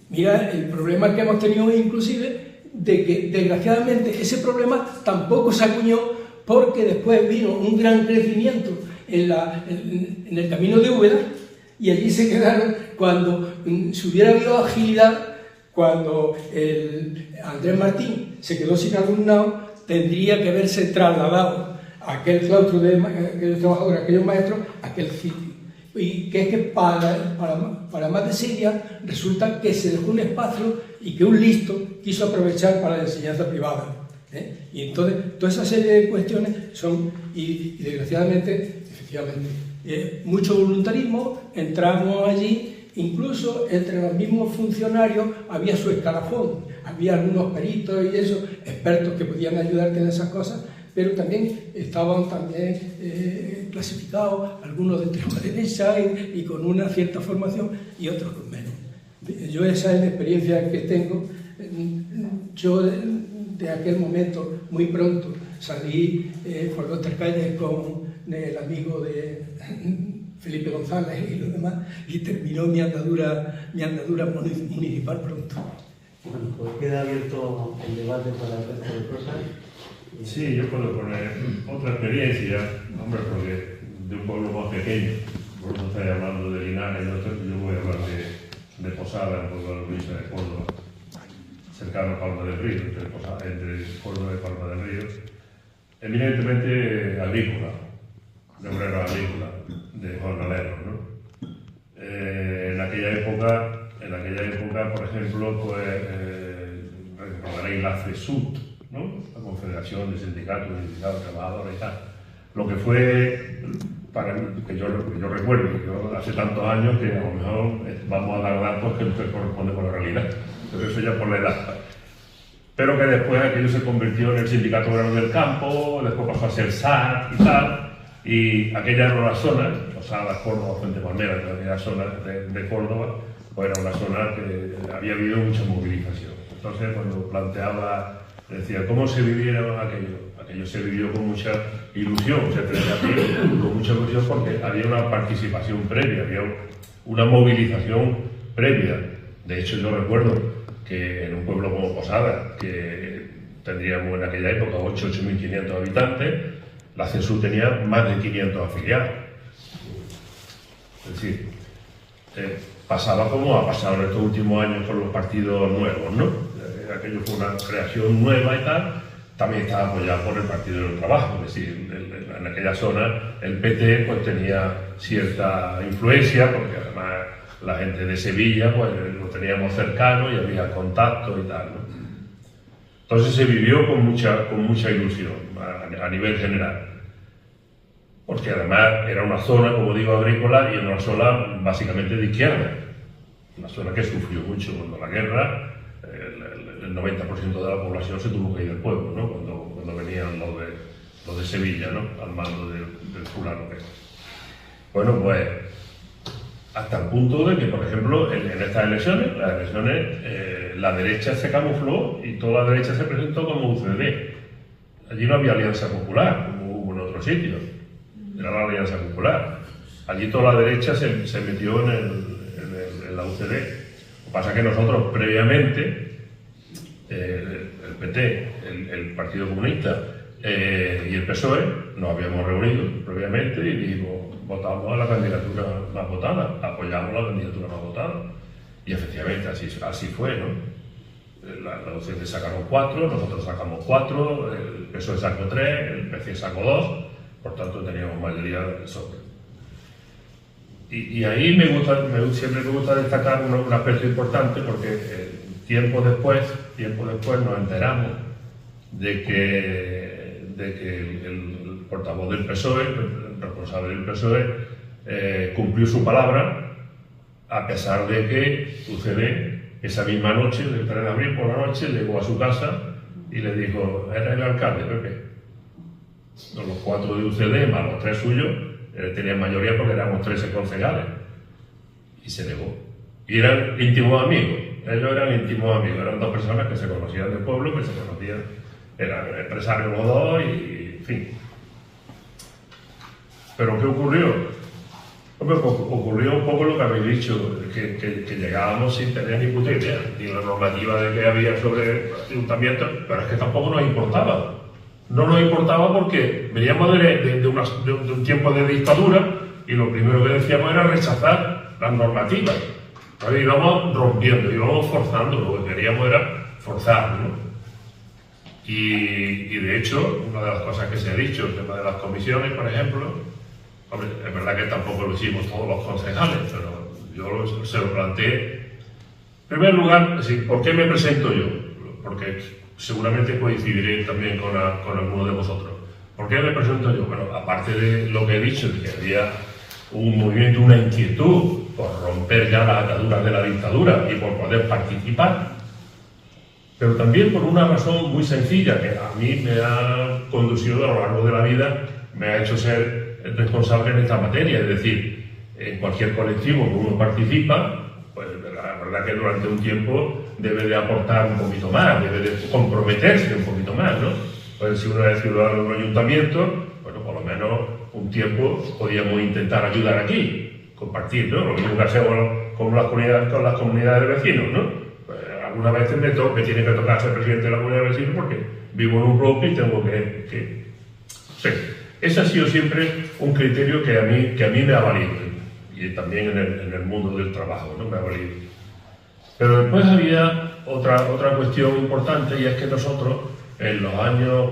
mira el problema que hemos tenido inclusive, de que desgraciadamente ese problema tampoco se acuñó porque después vino un gran crecimiento en el camino de Úbeda y allí se quedaron cuando si hubiera habido agilidad, cuando Andrés Martín se quedó sin alumnado, tendría que haberse trasladado a aquel claustro de aquellos trabajadores, aquellos maestros, a aquel sitio. Y que es que para más desidia resulta que se dejó un espacio y que un listo quiso aprovechar para la enseñanza privada. Y entonces toda esa serie de cuestiones son, y desgraciadamente, efectivamente, mucho voluntarismo, entramos allí, incluso entre los mismos funcionarios había su escalafón, había algunos peritos y eso, expertos que podían ayudarte en esas cosas, pero también estaban clasificados, algunos de extrema derecha y con una cierta formación y otros con menos. Yo esa es la experiencia que tengo. Yo de aquel momento, muy pronto, salí por 2-3 calles con el amigo de Felipe González y los demás y terminó mi andadura municipal pronto. Bueno, pues queda abierto el debate para el resto de cosas. Sí, yo puedo poner otra experiencia, hombre, porque de un pueblo más pequeño, vosotros estáis hablando de Linares, yo voy a hablar de Posada, en Pueblo de Luisa de Córdoba, cercano a Palma del Río, entre Córdoba y Palma del Río, eminentemente agrícola, de obrero agrícola, de jornaleros, ¿no? En aquella época, por ejemplo, pues recordaréis la CESUT, ¿no? La Confederación de Sindicatos Unificados de Trabajadores y tal. Lo que fue, para mí, que yo recuerdo, yo hace tantos años que a lo mejor vamos a dar datos que no se corresponden con la realidad, pero eso ya por la edad. Pero que después aquello se convirtió en el Sindicato Obrero del Campo, después pasó a ser SAT y tal, y aquella era una zona, Posada, Córdoba, Fuente Palmera, que aquella zona de Córdoba, pues era una zona que había habido mucha movilización. Entonces, cuando planteaba, decía, ¿cómo se vivieron aquello? Aquello se vivió con mucha ilusión, con mucha ilusión porque había una participación previa, había una movilización previa. De hecho, yo recuerdo que en un pueblo como Posada, que tendríamos en aquella época 8.500 habitantes, la CESU tenía más de 500 afiliados. Es decir, pasaba como ha pasado en estos últimos años con los partidos nuevos, ¿no? Aquello fue una creación nueva y tal, también estaba apoyado por el Partido del Trabajo, es decir, en aquella zona el PT pues tenía cierta influencia, porque además la gente de Sevilla pues lo teníamos cercano y había contacto y tal, ¿no? Entonces se vivió con mucha ilusión a nivel general, porque además era una zona, como digo, agrícola y una zona básicamente de izquierda, una zona que sufrió mucho cuando la guerra. El 90% de la población se tuvo que ir del pueblo, ¿no? Cuando venían los de Sevilla, ¿no? Al mando del fulano. Bueno, pues hasta el punto de que, por ejemplo, en estas elecciones, la derecha se camufló y toda la derecha se presentó como UCD. Allí no había Alianza Popular, como hubo en otros sitios. Era la Alianza Popular. Allí toda la derecha se metió en la UCD. Lo que pasa es que nosotros previamente, el PT, el Partido Comunista y el PSOE, nos habíamos reunido previamente y dijimos, votamos a la candidatura más votada, apoyamos la candidatura más votada. Y efectivamente así fue, ¿no? La UCD sacaron 4, nosotros sacamos 4, el PSOE sacó 3, el PC sacó 2, por tanto teníamos mayoría de sobre. Y ahí siempre me gusta destacar un aspecto importante, porque tiempo después nos enteramos de que el portavoz del PSOE, el responsable del PSOE, cumplió su palabra, a pesar de que UCD esa misma noche, del 3 de abril por la noche, llegó a su casa y le dijo: era el alcalde, Pepe. Los 4 de UCD más los 3 suyos tenían mayoría porque éramos 13 concejales. Y se negó. Y eran íntimos amigos. Ellos eran íntimos amigos, eran 2 personas que se conocían del pueblo, que se conocían, eran empresarios los 2 y en fin. ¿Pero qué ocurrió? Hombre, pues ocurrió un poco lo que habéis dicho, que llegábamos sin tener ni puta idea, ni la normativa de que había sobre ayuntamientos, pero es que tampoco nos importaba. No nos importaba porque veníamos de un tiempo de dictadura y lo primero que decíamos era rechazar las normativas. Entonces íbamos rompiendo, íbamos forzando, lo que queríamos era forzar, ¿no? Y de hecho, una de las cosas que se ha dicho, el tema de las comisiones, por ejemplo, hombre, es verdad que tampoco lo hicimos todos los concejales, pero yo se lo planteé. En primer lugar, ¿por qué me presento yo? Porque seguramente coincidiré también con alguno de vosotros. ¿Por qué me presento yo? Bueno, aparte de lo que he dicho, de que había un movimiento, una inquietud por romper ya las ataduras de la dictadura y por poder participar, pero también por una razón muy sencilla que a mí me ha conducido a lo largo de la vida, me ha hecho ser responsable en esta materia, es decir, en cualquier colectivo que uno participa, pues la verdad que durante un tiempo debe de aportar un poquito más, debe de comprometerse un poquito más, ¿no? Pues si uno es ciudadano de un ayuntamiento, bueno, por lo menos un tiempo podíamos intentar ayudar aquí, compartir, ¿no? Lo mismo que hacemos con las comunidades de vecinos, ¿no? Pues alguna vez me tiene que tocar ser presidente de la comunidad de vecinos porque vivo en un bloque y tengo que... Sí. Ese ha sido siempre un criterio que a mí me ha valido, y también en el mundo del trabajo, ¿no? Me ha valido. Pero después había otra cuestión importante, y es que nosotros, en los años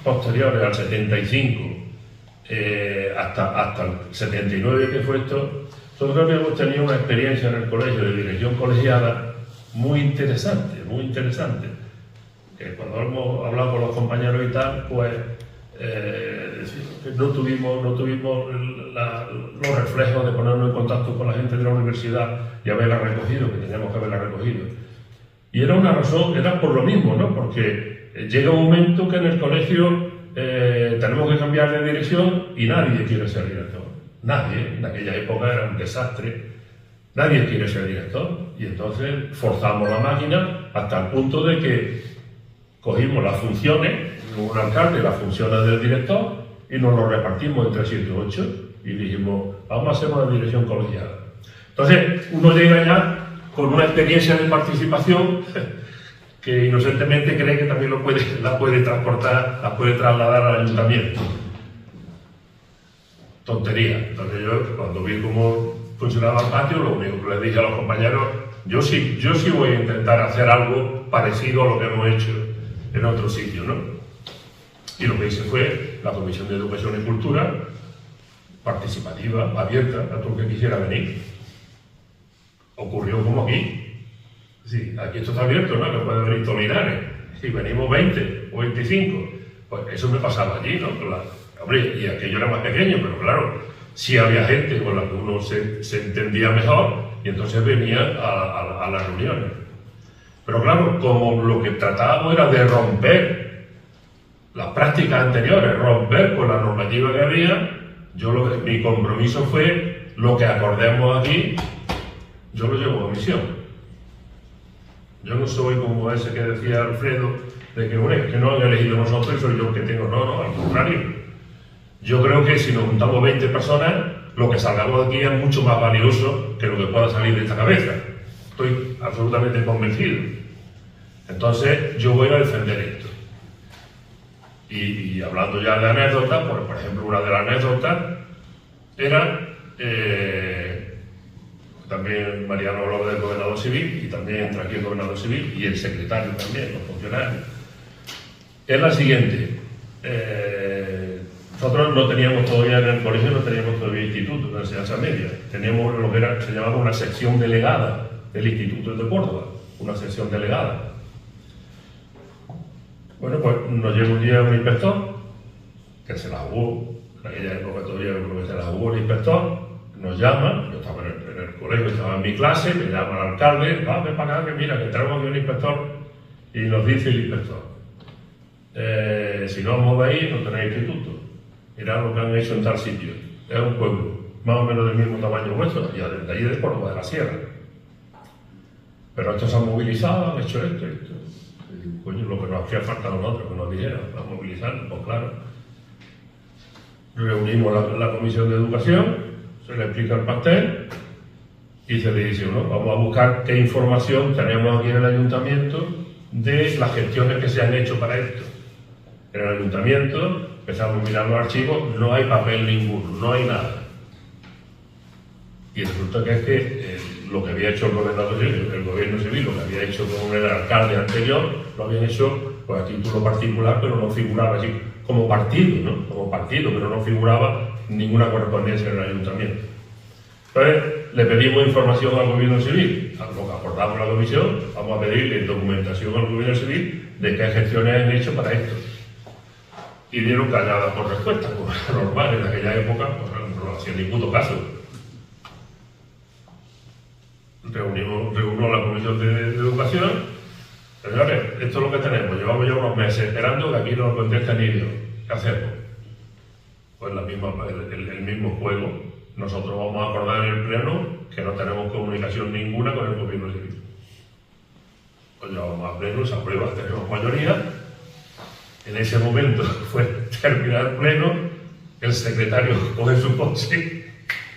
posteriores al 75, hasta el 79 que fue esto, nosotros habíamos tenido una experiencia en el colegio de dirección colegiada muy interesante, que cuando hemos hablado con los compañeros y tal, pues no tuvimos los reflejos de ponernos en contacto con la gente de la universidad y haberla recogido, que teníamos que haberla recogido. Y era una razón, era por lo mismo, ¿no? Porque llega un momento que en el colegio tenemos que cambiar de dirección y nadie quiere ser director. Nadie, en aquella época era un desastre, nadie quiere ser director. Y entonces forzamos la máquina hasta el punto de que cogimos las funciones, un alcalde, las funciones del director, y nos lo repartimos entre 7 u 8 y dijimos, vamos a hacer una dirección colegiada. Entonces, uno llega ya con una experiencia de participación que inocentemente cree que también la puede transportar, la puede trasladar al ayuntamiento. Tontería. Entonces yo, cuando vi cómo funcionaba el patio, lo único que les dije a los compañeros, yo sí voy a intentar hacer algo parecido a lo que hemos hecho en otro sitio, ¿no? Y lo que hice fue la Comisión de Educación y Cultura, participativa, abierta a todo el que quisiera venir. Ocurrió como aquí. Sí, aquí esto está abierto, ¿no? Que puede venir Tolinares. Si venimos 20 o 25, pues eso me pasaba allí, ¿no? Hombre, y aquello era más pequeño, pero claro, sí había gente con la que uno se entendía mejor y entonces venía a las reuniones. Pero claro, como lo que tratábamos era de romper las prácticas anteriores, romper con la normativa que había, mi compromiso fue lo que acordemos aquí, yo lo llevo a comisión. Yo no soy como ese que decía Alfredo, de que, bueno, que no han elegido nosotros y soy yo el que tengo. No, al contrario. Yo creo que si nos juntamos 20 personas, lo que salgamos de aquí es mucho más valioso que lo que pueda salir de esta cabeza. Estoy absolutamente convencido. Entonces, yo voy a defender esto. Y hablando ya de anécdotas, por ejemplo, una de las anécdotas era... también Mariano habló del gobernador civil y también entra aquí el gobernador civil y el secretario también, los funcionarios. Es la siguiente. Nosotros no teníamos todavía en el colegio, no teníamos todavía instituto de enseñanza media. Teníamos lo que se llamaba una sección delegada del Instituto de Córdoba, una sección delegada. Bueno, pues nos llegó un día un inspector, que se la jugó, en aquella época todavía creo que se la jugó el inspector, nos llama, yo estaba en el colegio, estaba en mi clase, me llama el alcalde, ven para acá, que mira, que tenemos aquí un inspector, y nos dice el inspector, si no vamos de ahí, no tenéis instituto. Mirad lo que han hecho en tal sitio. Es un pueblo, más o menos del mismo tamaño vuestro, y de ahí de Córdoba, de la sierra. Pero estos se han movilizado, han hecho esto. Y, coño, lo que nos hacía falta a nosotros, que nos dijeran, a movilizar, pues claro. Reunimos la Comisión de Educación, se le explica el pastel y se le dice, bueno, vamos a buscar qué información tenemos aquí en el ayuntamiento de las gestiones que se han hecho para esto. En el ayuntamiento empezamos a mirar los archivos, no hay papel ninguno, no hay nada. Y resulta que es que lo que había hecho el gobierno civil, lo que había hecho con el alcalde anterior, lo habían hecho pues, a título particular, pero no figuraba así como partido, ¿no? Como partido, pero no figuraba ninguna correspondencia en el ayuntamiento. Entonces, le pedimos información al gobierno civil, a lo que acordamos la comisión, vamos a pedirle documentación al gobierno civil de qué gestiones han hecho para esto. Y dieron calladas por respuesta, como era normal en aquella época, pues no hacían ni puto caso. Reunimos la comisión de educación. Señores, esto es lo que tenemos, llevamos ya unos meses esperando que aquí no nos contesten ni Dios. ¿Qué hacemos? Pues el mismo juego. Nosotros vamos a acordar en el pleno que no tenemos comunicación ninguna con el gobierno civil. Pues llevamos a pleno, se aprueba, tenemos mayoría. En ese momento fue terminar el pleno, el secretario coge su coche,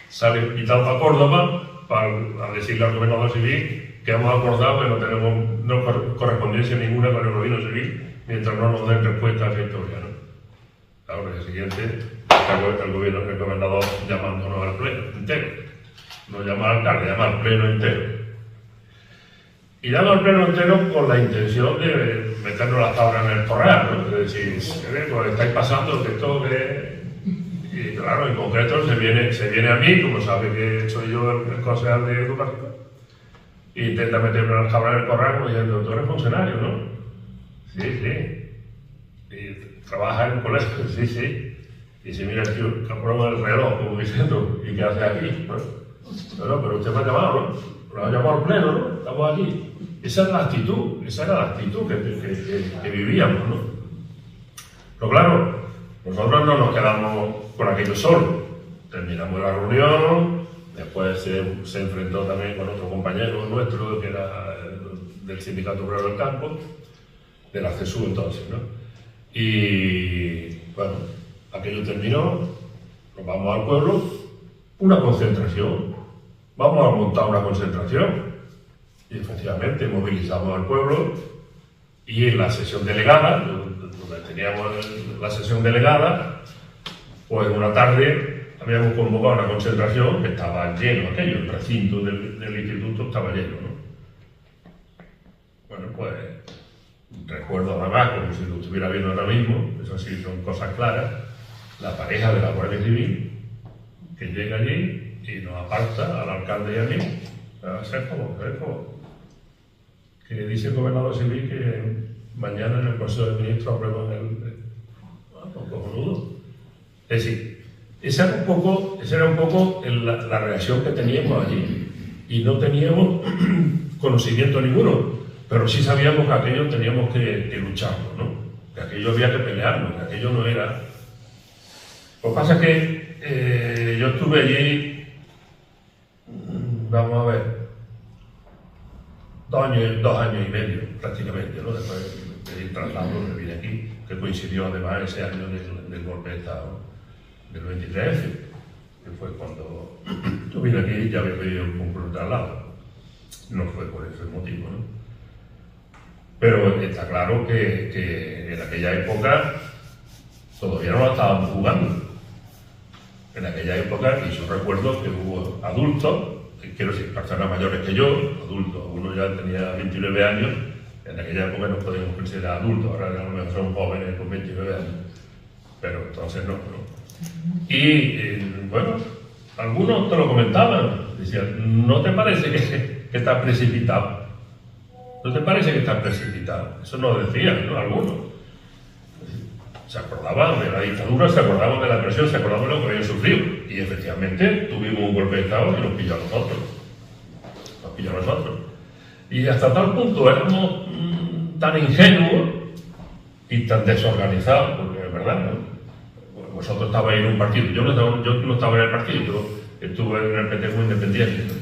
sale invitado para Córdoba para decirle al gobernador civil que hemos acordado que no tenemos correspondencia ninguna con el gobierno civil mientras no nos den respuesta a esa historia, ¿no? Ahora, el siguiente, el gobernador llamándonos al pleno entero. No llama al alcalde, llama al pleno entero. Y llama al pleno entero con la intención de meternos las tablas en el corral, ¿no? Es decir, pues estáis pasando que esto que... Y claro, en concreto se viene a mí, como sabe que soy yo el concejal de educación, e intenta meterme las tablas en el corral como diciendo, tú eres funcionario, ¿no? Sí. Y trabaja en el colegio, sí. Y dice, mira, tío, que ponemos el reloj, como diciendo, ¿y qué hace aquí? No, pero usted me ha llamado, ¿no? Lo ha llamado al pleno, ¿no? Estamos aquí. Esa era la actitud que vivíamos, ¿no? Pero claro, nosotros no nos quedamos con aquello solo. Terminamos la reunión, después se enfrentó también con otro compañero nuestro, que era del Sindicato Obrero del Campo, de la CESU entonces, ¿no? Y bueno, aquello terminó, nos vamos al pueblo, una concentración. vamos a montar una concentración. Y efectivamente movilizamos al pueblo y en la sesión delegada, donde teníamos la sesión delegada, pues una tarde habíamos convocado una concentración que estaba lleno aquello, el recinto del instituto estaba lleno, ¿no? Bueno, pues recuerdo nada más, como si lo estuviera viendo ahora mismo, eso sí son cosas claras, la pareja de la Guardia Civil que llega allí y nos aparta al alcalde y a mí, que dice el gobernador civil que mañana en el Consejo de Ministros aprueban el cojonudo. Es decir, esa era un poco la reacción que teníamos allí y no teníamos conocimiento ninguno, pero sí sabíamos que aquello teníamos que lucharlo, ¿no? Que aquello había que pelearlo, que aquello no era... Lo que pasa es que yo estuve allí, vamos a ver, 2 años y medio prácticamente, ¿no? Después del traslado que vine aquí, que coincidió además ese año del golpe de Estado, del 23, que fue cuando yo vine aquí y ya había pedido un traslado. No fue por ese motivo, ¿no? Pero está claro que en aquella época todavía no la estábamos jugando. En aquella época, y yo recuerdo que hubo adultos, quiero decir, personas mayores que yo, adultos, uno ya tenía 29 años, en aquella época no podíamos considerar adultos, ahora a lo mejor son jóvenes con 29 años, pero entonces no. Y bueno, algunos te lo comentaban, decían, ¿no te parece que estás precipitado? ¿No te parece que estás precipitado? Eso nos decían, ¿no? Algunos. Se acordaban de la dictadura, se acordaban de la presión, se acordaban de lo que habían sufrido. Y efectivamente tuvimos un golpe de Estado y nos pilló a nosotros. Y hasta tal punto éramos tan ingenuos y tan desorganizados, porque es verdad, ¿no? Vosotros estabais en un partido, yo no estaba en el partido, yo estuve en el PT como independiente, ¿no?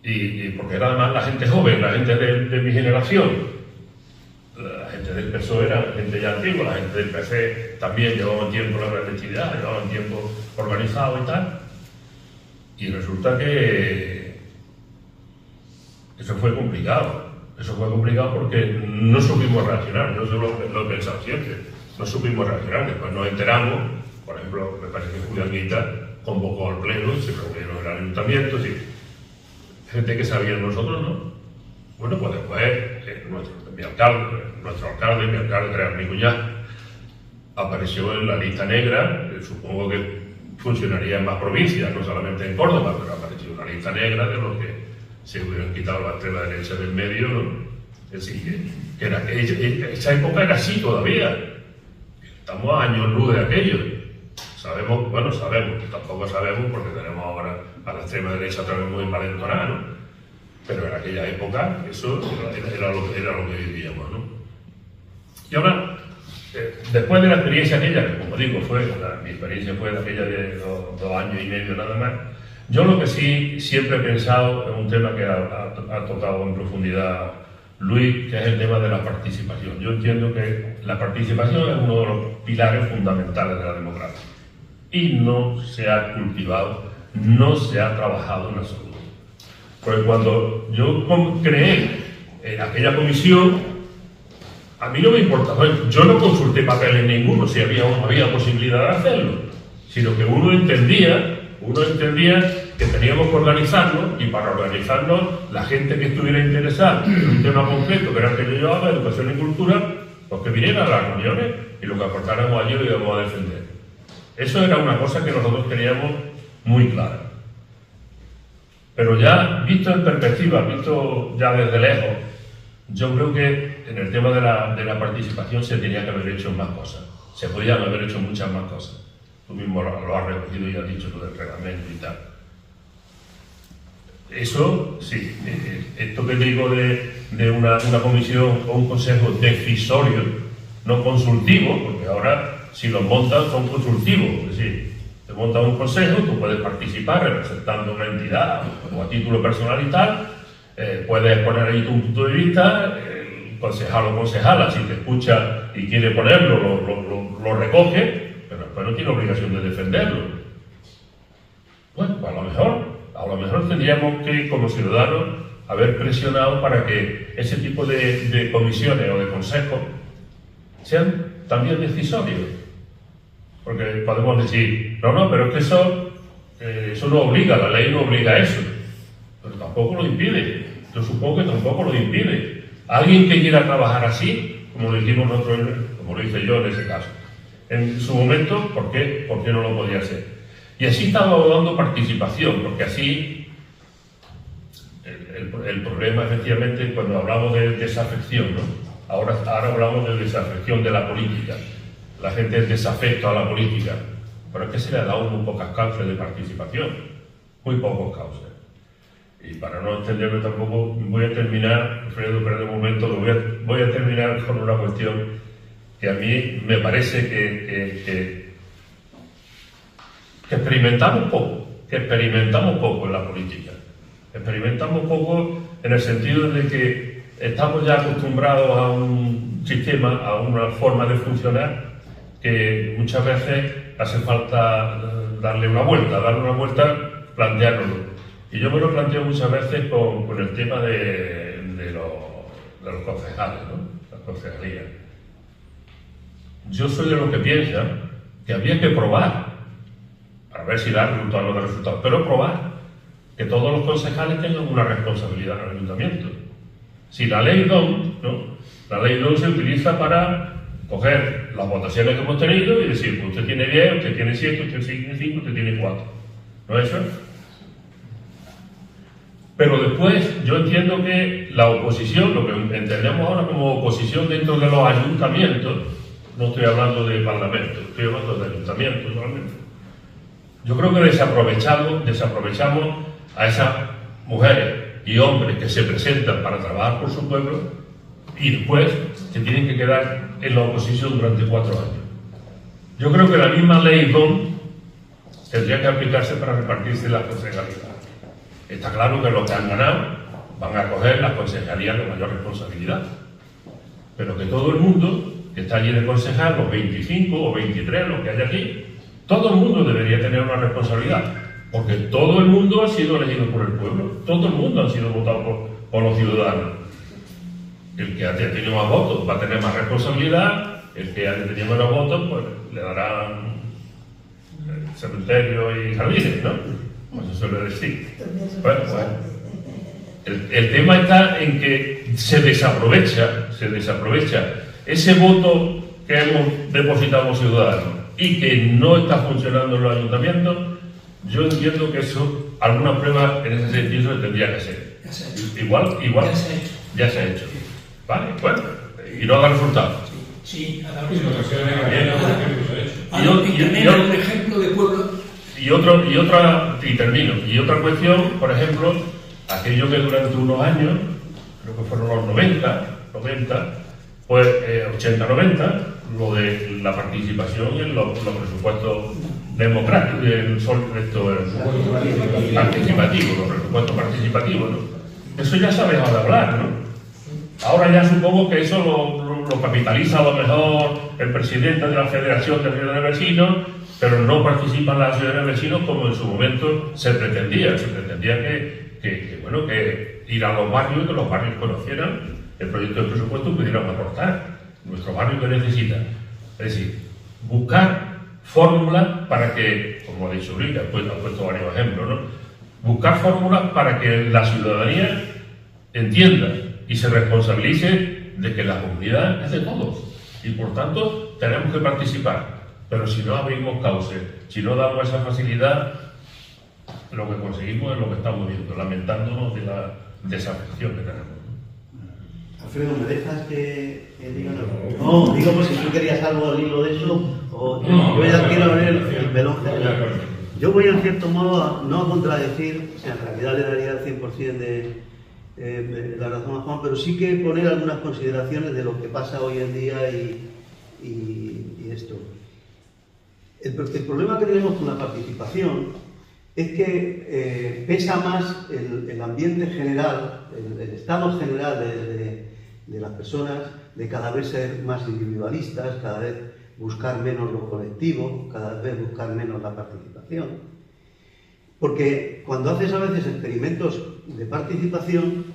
Y porque era además la gente joven, la gente de mi generación. La gente del PSOE era gente ya antigua, la gente del PC también llevaban tiempo en la clandestinidad, llevaban tiempo organizado y tal. Y resulta que eso fue complicado. Eso fue complicado porque no supimos reaccionar. Yo lo he pensado siempre. No supimos reaccionar. Después nos enteramos, por ejemplo, me parece que Julián Guita convocó al pleno, se reunieron en el ayuntamiento, gente que sabía, nosotros no. Bueno, pues después nuestro alcalde, mi alcalde, que era mi cuñado, apareció en la lista negra, supongo que funcionaría en más provincias, no solamente en Córdoba, pero apareció en la lista negra de los que se hubieran quitado la extrema derecha del medio, ¿no? Es decir, que esa época era así todavía. Estamos a años luz de aquello. Sabemos, tampoco sabemos porque tenemos ahora a la extrema derecha otra vez muy envalentonada, ¿no? Pero en aquella época eso era lo que vivíamos, ¿no? Y ahora, después de la experiencia aquella, que como digo, mi experiencia fue aquella de 2 años y medio nada más, yo lo que sí siempre he pensado es un tema que ha tocado en profundidad Luis, que es el tema de la participación. Yo entiendo que la participación es uno de los pilares fundamentales de la democracia y no se ha cultivado, no se ha trabajado en absoluto. Porque cuando yo creé en aquella comisión, a mí no me importaba, yo no consulté papeles ninguno si había posibilidad de hacerlo, sino que uno entendía que teníamos que organizarnos, y para organizarnos la gente que estuviera interesada en un tema concreto, que era el que yo llevaba, educación y cultura, pues que viniera a las reuniones y lo que aportáramos allí lo íbamos a defender. Eso era una cosa que nosotros teníamos muy clara. Pero ya, visto en perspectiva, visto ya desde lejos, yo creo que en el tema de la participación se tenía que haber hecho más cosas. Se podían haber hecho muchas más cosas. Tú mismo lo has repetido y has dicho lo del reglamento y tal. Eso, sí, esto que digo de una comisión o un consejo decisorio, no consultivo, porque ahora si los montas son consultivos, es decir, te montas un consejo, tú puedes participar representando una entidad o a título personal y tal, puedes poner ahí tu punto de vista, el concejal o concejala, si te escucha y quiere ponerlo, lo recoge, pero después no tiene obligación de defenderlo. Bueno, pues a lo mejor lo mejor tendríamos que, como ciudadanos, haber presionado para que ese tipo de comisiones o de consejos sean también decisorios. Porque podemos decir, no, pero es que eso no obliga, la ley no obliga a eso. Pero tampoco lo impide. Yo supongo que tampoco lo impide. Alguien que quiera trabajar así, como lo hicimos nosotros, como lo hice yo en ese caso, en su momento, ¿por qué no lo podía hacer? Y así estamos dando participación, porque así el problema, efectivamente, cuando hablamos de desafección, ¿no? Ahora hablamos de desafección de la política. La gente es desafecto a la política, pero es que se le ha dado muy pocas causas de participación, muy pocos causas. Y para no extenderme tampoco, voy a terminar, Alfredo, pero de momento voy a terminar con una cuestión que a mí me parece que experimentamos poco en la política. Experimentamos poco en el sentido de que estamos ya acostumbrados a un sistema, a una forma de funcionar, que muchas veces hace falta darle una vuelta, planteárnoslo. Y yo me lo planteo muchas veces con el tema de los concejales, ¿no? Las concejalías. Yo soy de los que piensan que había que probar, para ver si da resultado o no da resultado, pero probar que todos los concejales tengan una responsabilidad en el ayuntamiento. Si la ley DOM, ¿no? La ley DOM se utiliza para coger las votaciones que hemos tenido y decir, pues usted tiene 10, usted tiene 7, usted tiene 5, usted tiene 4. ¿No es eso? Pero después yo entiendo que la oposición, lo que entendemos ahora como oposición dentro de los ayuntamientos, no estoy hablando de parlamento, estoy hablando de ayuntamientos solamente. Yo creo que desaprovechamos a esas mujeres y hombres que se presentan para trabajar por su pueblo y después se tienen que quedar en la oposición durante 4 años. Yo creo que la misma ley DOM tendría que aplicarse para repartirse las concejalías. Está claro que los que han ganado van a coger las concejalías de mayor responsabilidad, pero que todo el mundo que está allí de concejal, los 25 o 23, los que hay aquí, todo el mundo debería tener una responsabilidad, porque todo el mundo ha sido elegido por el pueblo, todo el mundo ha sido votado por los ciudadanos. El que haya tenido más votos va a tener más responsabilidad, el que haya tenido menos votos, pues le darán cementerio y jardines, ¿no? Como se suele decir. Bueno, el tema está en que se desaprovecha ese voto que hemos depositado los ciudadanos y que no está funcionando en los ayuntamientos. Yo entiendo que eso, alguna prueba en ese sentido se tendría que hacer. Igual, ya se ha hecho. ¿Vale? Bueno, y no da resultados. Sí, ha dado resultados. Un ejemplo de pueblo. Y otra cuestión, por ejemplo, aquello que durante unos años, creo que fueron los 90, pues 80-90, lo de la participación en los presupuestos democráticos, participativos, los presupuestos participativos, ¿no? Eso ya se ha dejado de hablar, ¿no? Ahora ya supongo que eso lo capitaliza a lo mejor el presidente de la Federación de Ciudadanos Vecinos, pero no participan las ciudadanas vecinos como en su momento se pretendía. Se pretendía que ir a los barrios, que los barrios conocieran el proyecto de presupuesto y pudieran aportar nuestro barrio que necesita. Es decir, buscar fórmulas para que, como ha dicho Ulrika, pues ha puesto varios ejemplos, ¿no? Buscar fórmulas para que la ciudadanía entienda y se responsabilice de que la comunidad es de todos y por tanto tenemos que participar. Pero si no abrimos cauces, si no damos esa facilidad, lo que conseguimos es lo que estamos viendo, lamentándonos de la desafección que tenemos. Alfredo, ¿me dejas que diga algo? No, digo, pues si tú querías algo al hilo de eso, o yo ya quiero ver el melón general. Yo voy en cierto modo no a contradecir, o sea, en realidad le daría el 100% de la razón a Juan, pero sí que poner algunas consideraciones de lo que pasa hoy en día y esto. El problema que tenemos con la participación es que pesa más el ambiente general, el estado general de las personas, de cada vez ser más individualistas, cada vez buscar menos lo colectivo, cada vez buscar menos la participación. Porque cuando haces a veces experimentos de participación,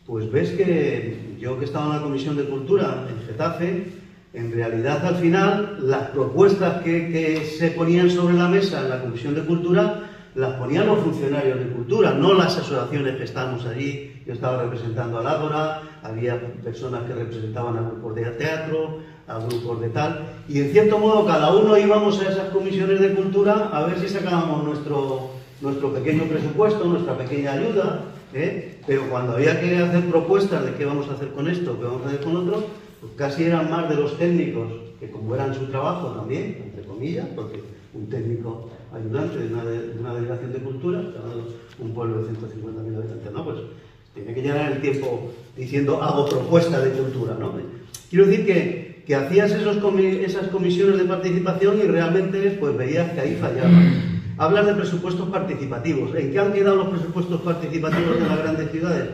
pues ves que yo que estaba en la Comisión de Cultura en Getafe, en realidad al final las propuestas que se ponían sobre la mesa en la Comisión de Cultura las ponían los funcionarios de cultura, no las asociaciones que estábamos allí. Yo estaba representando al Ágora, había personas que representaban a grupos de teatro, a grupos de tal, y en cierto modo cada uno íbamos a esas comisiones de cultura a ver si sacábamos nuestro pequeño presupuesto, nuestra pequeña ayuda, pero cuando había que hacer propuestas de qué vamos a hacer con esto, qué vamos a hacer con otro, pues casi eran más de los técnicos, que como eran su trabajo también, entre comillas, porque un técnico ayudante de una delegación de cultura, un pueblo de 150.000 habitantes, no, pues tiene que llenar el tiempo diciendo hago propuesta de cultura, ¿no? Quiero decir que hacías esas comisiones de participación y realmente pues veías que ahí fallaban. Hablas de presupuestos participativos. ¿En qué han quedado los presupuestos participativos de las grandes ciudades?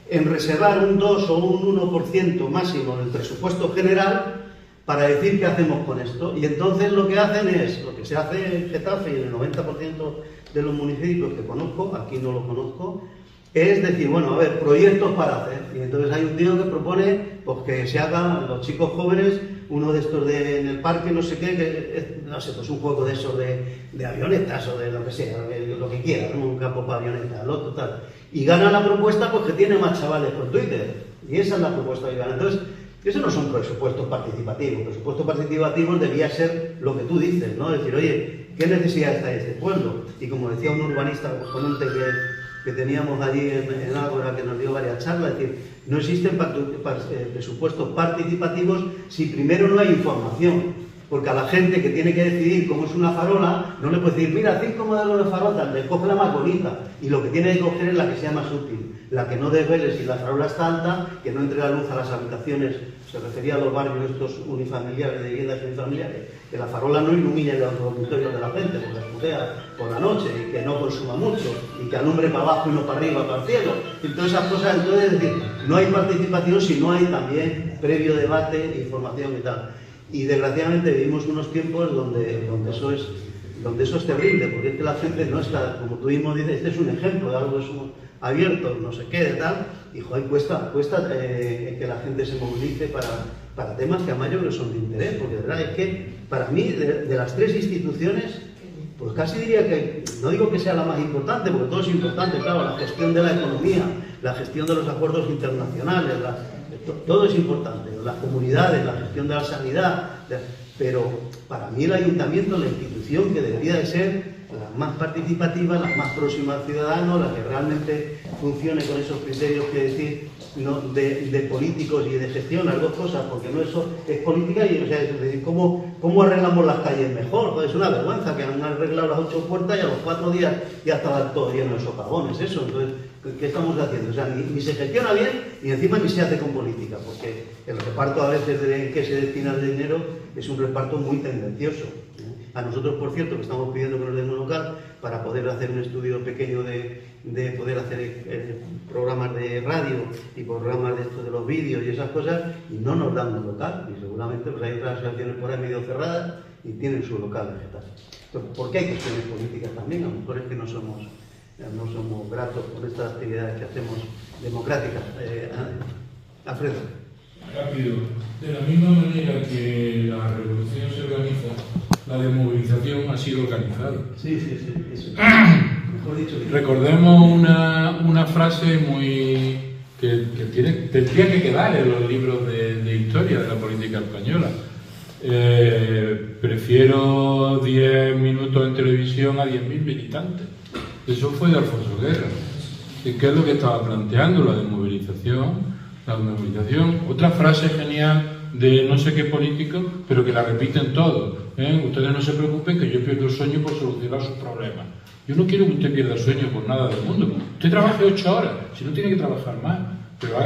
En reservar un 2 o un 1% máximo del presupuesto general para decir qué hacemos con esto. Y entonces lo que hacen es, lo que se hace en Getafe y en el 90% de los municipios que conozco, aquí no lo conozco, es decir, bueno, a ver, proyectos para hacer. Y entonces hay un tío que propone pues, que se hagan los chicos jóvenes uno de estos en el parque, no sé qué, no sé, pues un juego de esos de avionetas o de lo que sea, lo que quieras, ¿no? Un campo para avionetas, el otro tal. Y gana la propuesta pues que tiene más chavales por Twitter. Y esa es la propuesta que gana. Entonces, eso no son presupuestos participativos. Presupuestos participativos debía ser lo que tú dices, ¿no? Decir, oye, ¿qué necesidad está este pueblo? Y como decía un urbanista ponente que teníamos allí en Ágora, que nos dio varias charlas, es decir, no existen presupuestos participativos si primero no hay información. Porque a la gente que tiene que decidir cómo es una farola, no le puede decir, mira, 5 modelos de farolas, le coge la más bonita. Y lo que tiene que coger es la que sea más útil. La que no desvele si la farola está alta, que no entre la luz a las habitaciones. Se refería a los barrios estos unifamiliares, de viviendas unifamiliares, que la farola no ilumine los dormitorios de la gente, porque la putea por la noche, y que no consuma mucho, y que alumbre para abajo y no para arriba, para el cielo. Y todas esas cosas, entonces, es decir, no hay participación si no hay también previo debate, información y tal. Y desgraciadamente vivimos unos tiempos donde eso es terrible, porque es que la gente no está, como tú mismo dices, este es un ejemplo de algo abierto, no sé qué, de tal, y joder, cuesta que la gente se movilice para temas que a mayor son de interés, porque de verdad es que para mí, de las tres instituciones, pues casi diría que, no digo que sea la más importante, porque todo es importante, claro, la gestión de la economía, la gestión de los acuerdos internacionales, todo es importante, las comunidades, la gestión de la sanidad, pero para mí el ayuntamiento, la institución que debería de ser la más participativa, la más próxima al ciudadano, la que realmente funcione con esos criterios que decir no, de políticos y de gestión, las dos cosas, porque no eso es política y o sea, es decir, ¿cómo arreglamos las calles mejor? Pues es una vergüenza que han arreglado las 8 puertas y a los 4 días ya estaba todo lleno de socavones, eso. Entonces, ¿qué estamos haciendo? O sea, ni se gestiona bien y encima ni se hace con política, porque el reparto a veces en que se destina el dinero es un reparto muy tendencioso. A nosotros, por cierto, que estamos pidiendo que nos den un local para poder hacer un estudio pequeño de poder hacer programas de radio y programas de estos de los vídeos y esas cosas, y no nos dan un local, y seguramente pues hay otras asociaciones por ahí medio cerradas y tienen su local en Getafe. Entonces, ¿por qué hay cuestiones políticas también? A lo mejor es que no somos gratos por estas actividades que hacemos democráticas. Alfredo. Rápido. De la misma manera que la revolución se organiza, la desmovilización ha sido organizada. Sí, eso. Mejor dicho que... Recordemos una frase muy que tendría que quedar en los libros de historia de la política española. Prefiero 10 minutos en televisión a 10.000 militantes. Eso fue de Alfonso Guerra. ¿Qué es lo que estaba planteando? La desmovilización. Otra frase genial de no sé qué político, pero que la repiten todos. Ustedes no se preocupen que yo pierdo el sueño por solucionar sus problemas. Yo no quiero que usted pierda el sueño por nada del mundo. Usted trabaje 8 horas, si no tiene que trabajar más, pero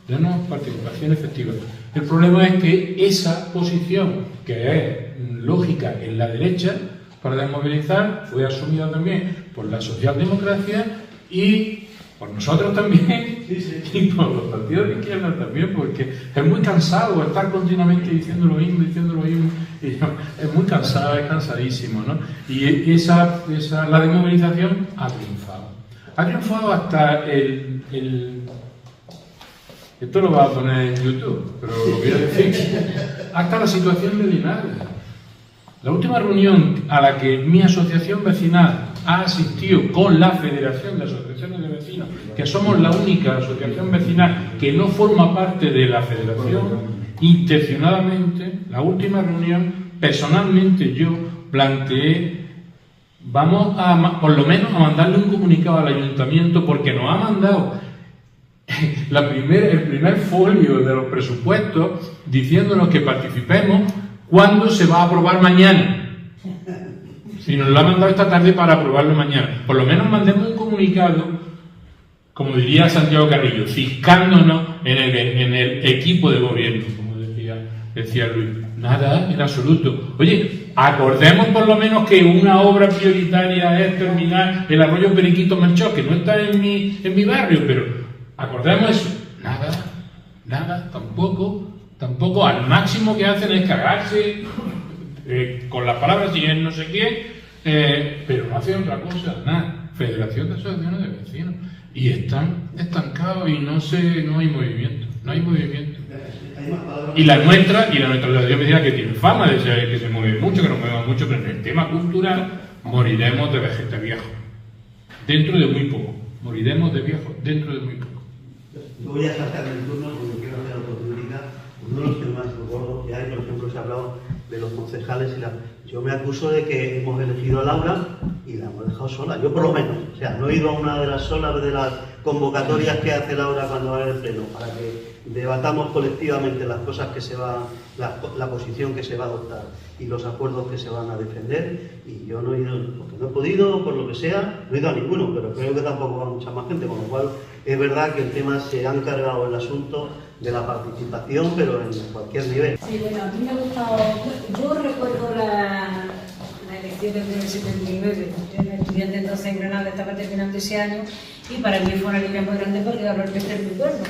denos participación efectiva. El problema es que esa posición, que es lógica en la derecha, para desmovilizar, fue asumida también por la socialdemocracia y por nosotros también y por los partidos de izquierda también, porque es muy cansado estar continuamente diciendo lo mismo, y es muy cansado, es cansadísimo, ¿no? Y la desmovilización ha triunfado hasta esto lo va a poner en YouTube, pero lo voy a decir, hasta la situación de Linares. La última reunión a la que mi asociación vecinal ha asistido con la Federación de Asociaciones de Vecinos, que somos la única asociación vecinal que no forma parte de la federación, intencionadamente, la última reunión, personalmente yo planteé, vamos a, por lo menos, a mandarle un comunicado al ayuntamiento, porque nos ha mandado el primer folio de los presupuestos diciéndonos que participemos cuando se va a aprobar mañana. Si nos lo ha mandado esta tarde para aprobarlo mañana, por lo menos mandemos un comunicado, como diría Santiago Carrillo, ciscándonos en el equipo de gobierno, como decía Luis. Nada, en absoluto. Oye, acordemos por lo menos que una obra prioritaria es terminar el arroyo Periquito Melchor, que no está en mi barrio, pero acordemos eso. Nada, tampoco. Al máximo que hacen es cagarse con las palabras y en no sé quién, pero no hacen otra cosa, nada. Federación de Asociaciones de Vecinos. Y están estancados y no hay movimiento. Y la nuestra asociación vecina, que tiene fama de ser que se mueve mucho, que nos movemos mucho, pero en el tema cultural moriremos de vejete viejo. Dentro de muy poco. Yo voy a saltar el turno porque quiero hacer autocrítica. Uno de los temas gordos que hay, por ejemplo, se ha hablado de los concejales yo me acuso de que hemos elegido a Laura y la hemos dejado sola, yo por lo menos. O sea, no he ido a una de las solas de las convocatorias que hace Laura cuando va en el pleno, para que debatamos colectivamente las cosas que se van, la posición que se va a adoptar y los acuerdos que se van a defender, y yo no he ido, porque no he podido, por lo que sea, no he ido a ninguno, pero creo que tampoco va mucha más gente, con lo cual es verdad que el tema se ha encargado el asunto de la participación, pero en cualquier nivel. Sí, bueno, a mí me ha gustado, yo recuerdo las elecciones del 79, yo era estudiante entonces en Granada, estaba terminando ese año, y para mí fue una alegría muy grande porque realmente recuerdo.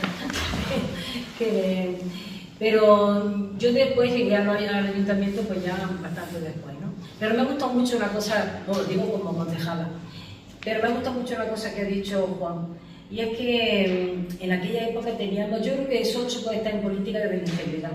Pero yo después llegué al ayuntamiento pues ya bastante después, ¿no? Pero me ha gustado mucho una cosa, no lo digo como concejala, pero me ha gustado mucho una cosa que ha dicho Juan, y es que en aquella época teníamos, yo creo que solo se puede estar en política desde la ingenuidad.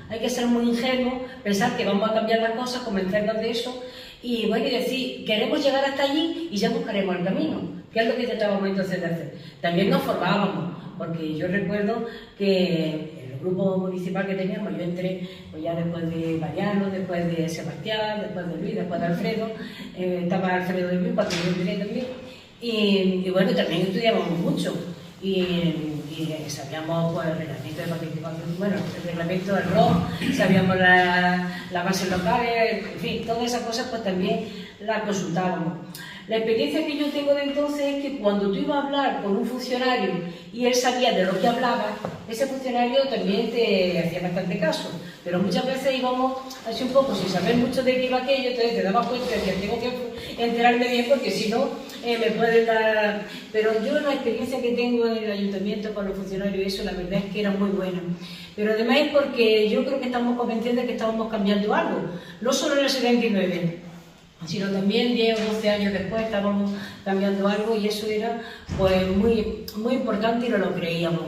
Hay que ser muy ingenuo, pensar que vamos a cambiar las cosas, convencernos de eso, y bueno, y decir, queremos llegar hasta allí y ya buscaremos el camino, que es lo que tratábamos entonces de hacer. También nos formábamos, porque yo recuerdo que el grupo municipal que teníamos, yo entré pues ya después de Mariano, después de Sebastián, después de Luis, después de Alfredo, estaba Alfredo de Luis cuando yo entré también, y bueno, también estudiábamos mucho, y sabíamos pues, el reglamento de participación, bueno, el reglamento del ROC, sabíamos la base local, en fin, todas esas cosas pues también las consultábamos. La experiencia que yo tengo de entonces es que cuando tú ibas a hablar con un funcionario y él sabía de lo que hablaba, ese funcionario también te hacía bastante caso. Pero muchas veces íbamos así un poco sin saber mucho de qué iba aquello, entonces te dabas cuenta de que tengo que enterarme bien porque si no me pueden dar... Pero yo la experiencia que tengo en el ayuntamiento con los funcionarios y eso, la verdad es que era muy buena. Pero además es porque yo creo que estamos convencidos de que estábamos cambiando algo, no solo en el 79, sino también 10 o 12 años después estábamos cambiando algo y eso era pues muy importante y no lo creíamos.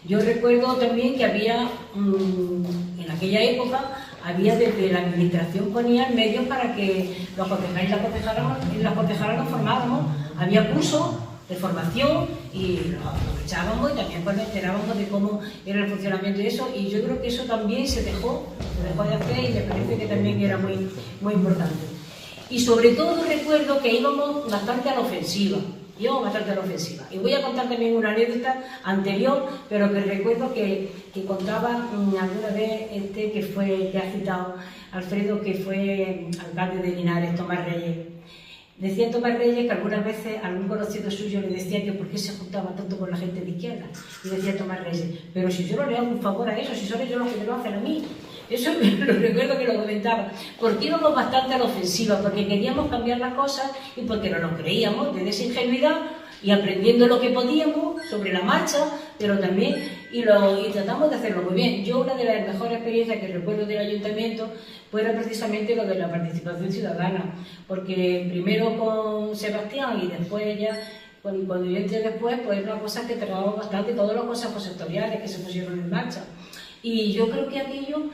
Yo recuerdo también que había, en aquella época, había desde la administración ponían medios para que los concejales y las concejalas nos formáramos. Había cursos de formación y lo aprovechábamos y también pues, nos enterábamos de cómo era el funcionamiento de eso, y yo creo que eso también se dejó de hacer y me parece que también era muy importante. Y sobre todo recuerdo que íbamos bastante a la ofensiva. Y voy a contar también una anécdota anterior, pero que recuerdo que contaba alguna vez que ha citado Alfredo, que fue alcalde de Linares, Tomás Reyes. Decía Tomás Reyes que algunas veces algún conocido suyo le decía que por qué se juntaba tanto con la gente de izquierda. Y decía Tomás Reyes, pero si yo no le hago un favor a eso, si son ellos los que me lo hacen a mí. Eso lo recuerdo que lo comentaba, porque íbamos bastante a la ofensiva, porque queríamos cambiar las cosas y porque no nos creíamos de esa ingenuidad y aprendiendo lo que podíamos sobre la marcha, pero también, y tratamos de hacerlo muy bien. Yo una de las mejores experiencias que recuerdo del ayuntamiento fue precisamente lo de la participación ciudadana, porque primero con Sebastián y después ya, cuando yo entré después, pues una cosa que trabajamos bastante, todos los consejos sectoriales que se pusieron en marcha. Y yo creo que aquello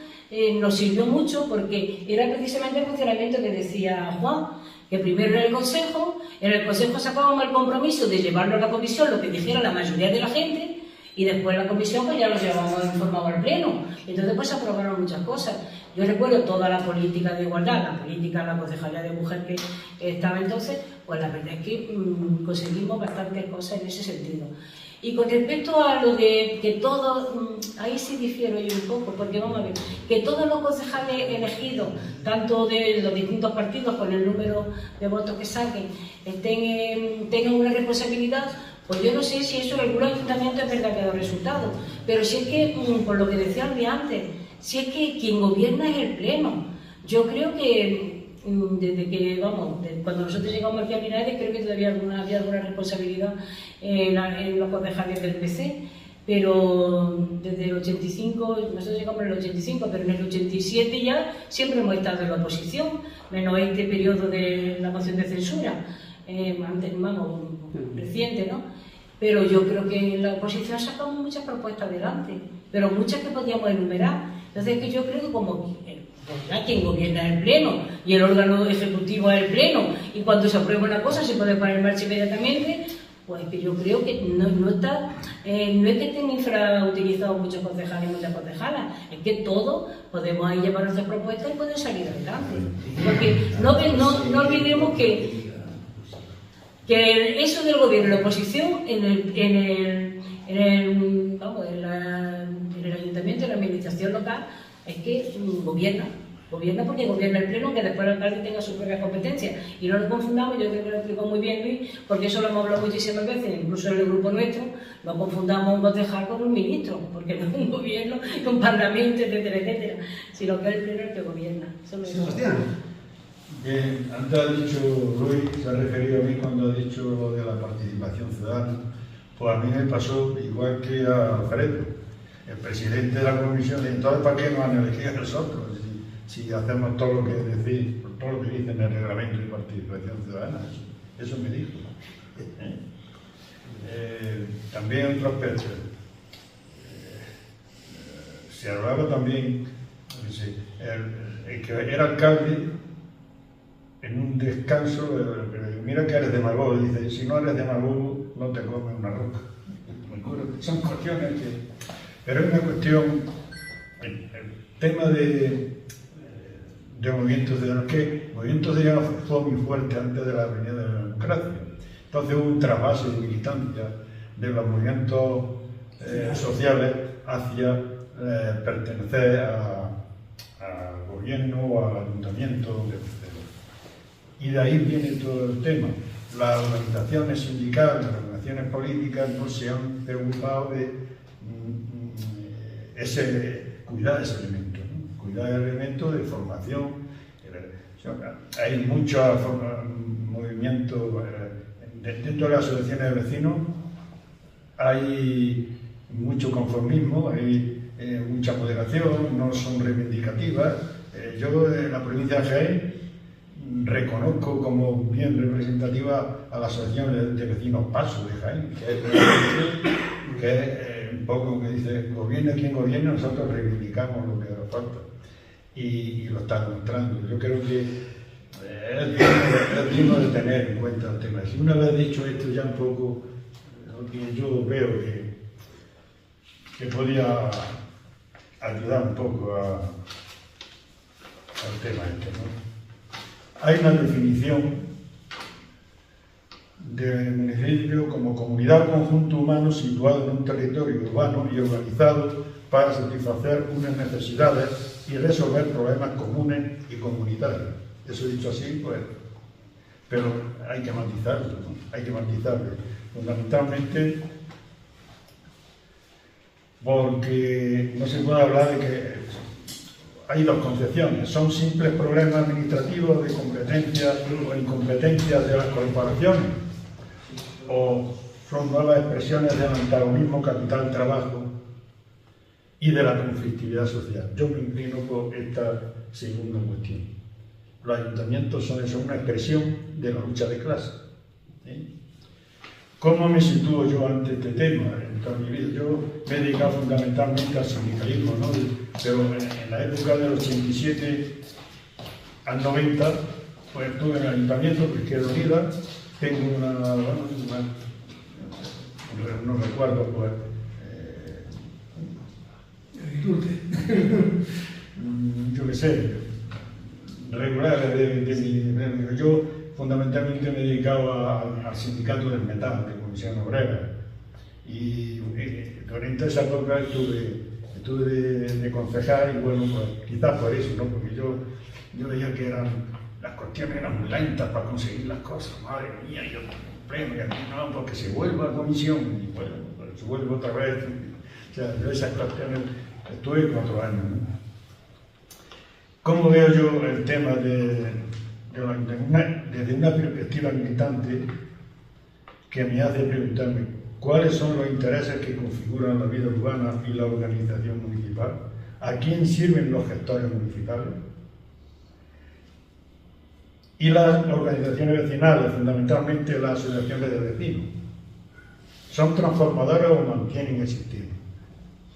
nos sirvió mucho porque era precisamente el funcionamiento que decía Juan, que primero era el consejo, en el consejo sacábamos el compromiso de llevarlo a la comisión, lo que dijera la mayoría de la gente, y después la comisión pues ya lo llevábamos informado al pleno. Entonces pues se aprobaron muchas cosas. Yo recuerdo toda la política de igualdad, la política, la concejalía de mujer que estaba entonces, pues la verdad es que conseguimos bastantes cosas en ese sentido. Y con respecto a lo de que todos, ahí sí difiero yo un poco, porque vamos a ver, que todos los concejales elegidos, tanto de los distintos partidos con el número de votos que saquen, tengan una responsabilidad, pues yo no sé si eso en algún ayuntamiento es verdad que ha dado resultados, pero si es que, por lo que decía antes, si es que quien gobierna es el Pleno. Yo creo que desde que, cuando nosotros llegamos aquí a Linares, creo que todavía había alguna responsabilidad en los concejales del PC, pero desde el 85, nosotros llegamos en el 85, pero en el 87 ya siempre hemos estado en la oposición, menos este periodo de la moción de censura, reciente, ¿no? Pero yo creo que en la oposición sacamos muchas propuestas adelante, pero muchas que podíamos enumerar. Entonces que yo creo que como quien gobierna es el Pleno y el órgano ejecutivo es el Pleno, y cuando se aprueba una cosa se puede poner en marcha inmediatamente, pues que yo creo que no es que estén infrautilizados muchos concejales y muchas concejalas, es que todos podemos ahí llevar nuestras propuestas y pueden salir adelante. Porque no olvidemos que eso del gobierno y la oposición en el ayuntamiento, en la administración local, es que gobierna porque gobierna el Pleno, que después el alcalde tenga sus propias competencias. Y no nos confundamos, yo creo que lo explicó muy bien Luis, porque eso lo hemos hablado muchísimas veces, incluso en el grupo nuestro, no confundamos un concejal con un ministro, porque no es un gobierno, un parlamento, etcétera, etcétera, sino que es el Pleno el que gobierna. Sebastián. Bien, antes ha dicho Luis, se ha referido a mí cuando ha dicho lo de la participación ciudadana, pues a mí me pasó igual que a Alfredo, el presidente de la comisión, entonces ¿para qué nos han elegido a nosotros? Si hacemos todo lo que decís, todo lo que dice en el reglamento de participación ciudadana, eso me dijo. También otro aspecto, se hablaba también, el que era alcalde, en un descanso, mira que eres demagogo, dice, si no eres demagogo, no te comes una roca. Son cuestiones que... Pero es una cuestión, el tema de movimientos ciudadanos, que movimientos ciudadanos fue muy fuerte antes de la venida de la democracia. Entonces hubo un trasvase de militancia de los movimientos sociales hacia pertenecer al gobierno o al ayuntamiento, y de ahí viene todo el tema. Las organizaciones sindicales, las organizaciones políticas no se han preocupado de cuidar ese elemento, ¿no? Cuidar el elemento de formación. Hay muchos movimientos dentro de las asociaciones de vecinos, hay mucho conformismo, hay mucha moderación, no son reivindicativas. Yo en la provincia de Jaén reconozco como bien representativa a la asociación de vecinos Paso de Jaén, que es un poco que dice, gobierna quien gobierna, nosotros reivindicamos lo que nos falta, y lo está demostrando. Yo creo que es digno de tener en cuenta el tema. Si una vez dicho esto ya un poco, yo veo que podía ayudar un poco al tema este, ¿no? Hay una definición del municipio como comunidad o conjunto humano situado en un territorio urbano y organizado para satisfacer unas necesidades y resolver problemas comunes y comunitarios. Eso dicho así, pues, pero hay que matizarlo, ¿no? Hay que matizarlo. Fundamentalmente porque no se puede hablar de que hay dos concepciones, son simples problemas administrativos de competencias o incompetencias de las corporaciones, o son nuevas expresiones del antagonismo capital-trabajo y de la conflictividad social. Yo me inclino por esta segunda cuestión. Los ayuntamientos son eso, una expresión de la lucha de clase. ¿Cómo me sitúo yo ante este tema en toda mi vida? Yo me he dedicado fundamentalmente al sindicalismo, ¿no? Pero en la época del 87 al 90, pues estuve en el ayuntamiento, que Izquierda Unida, tengo no recuerdo, pues, yo qué sé, regulares de yo fundamentalmente me he dedicado al sindicato del metal, de Comisión Obrera, y durante esa época estuve de concejal, y bueno, pues, quizás por eso, ¿no? Porque yo veía que las cuestiones eran muy lentas para conseguir las cosas, madre mía, yo pleno, y aquí no, porque se vuelve a comisión, y bueno, pues, se vuelve otra vez. O sea, yo esas cuestiones estuve 4 años, ¿no? ¿Cómo veo yo el tema desde una perspectiva militante que me hace preguntarme cuáles son los intereses que configuran la vida urbana y la organización municipal? ¿A quién sirven los gestores municipales? Y las organizaciones vecinales, fundamentalmente las asociaciones de vecinos, ¿son transformadoras o mantienen existiendo?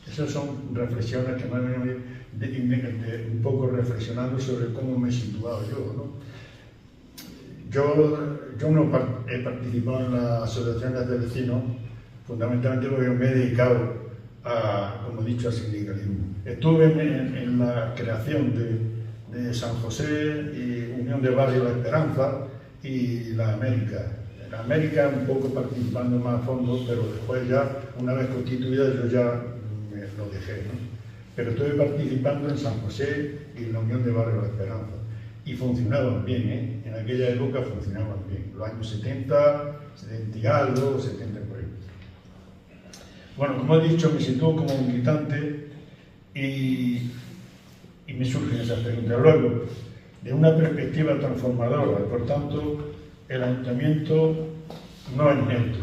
Esas son reflexiones que me han venido un poco reflexionando sobre cómo me he situado yo, ¿no? Yo no he participado en las asociaciones de vecinos, fundamentalmente porque me he dedicado como he dicho, al sindicalismo. Estuve en la creación de San José y Unión de Barrio La Esperanza y la América. La América un poco participando más a fondo, pero después ya, una vez constituida, yo ya lo dejé, ¿no? Pero estuve participando en San José y en la Unión de Barrio La Esperanza. Y funcionaban bien, ¿eh? En aquella época funcionaban bien. Los años 70, 70 y algo, 70 por ahí. Bueno, como he dicho, me sitúo como militante y me surgen esas preguntas. Luego, de una perspectiva transformadora, por tanto, el ayuntamiento no es neutro,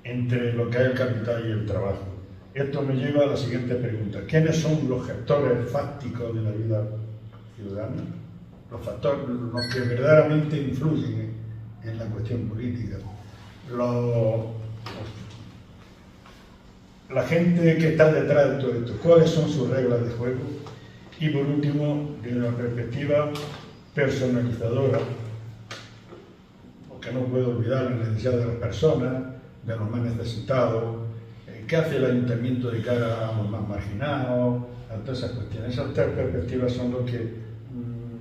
entre lo que es el capital y el trabajo. Esto me lleva a la siguiente pregunta. ¿Quiénes son los gestores fácticos de la vida ciudadana? Los factores, los que verdaderamente influyen en la cuestión política. La gente que está detrás de todo esto, ¿cuáles son sus reglas de juego? Y por último, desde una perspectiva personalizadora, porque no puedo olvidar la necesidad de las personas, de los más necesitados, qué hace el ayuntamiento de cara a los más marginados, a todas esas cuestiones. Esas 3 perspectivas son lo que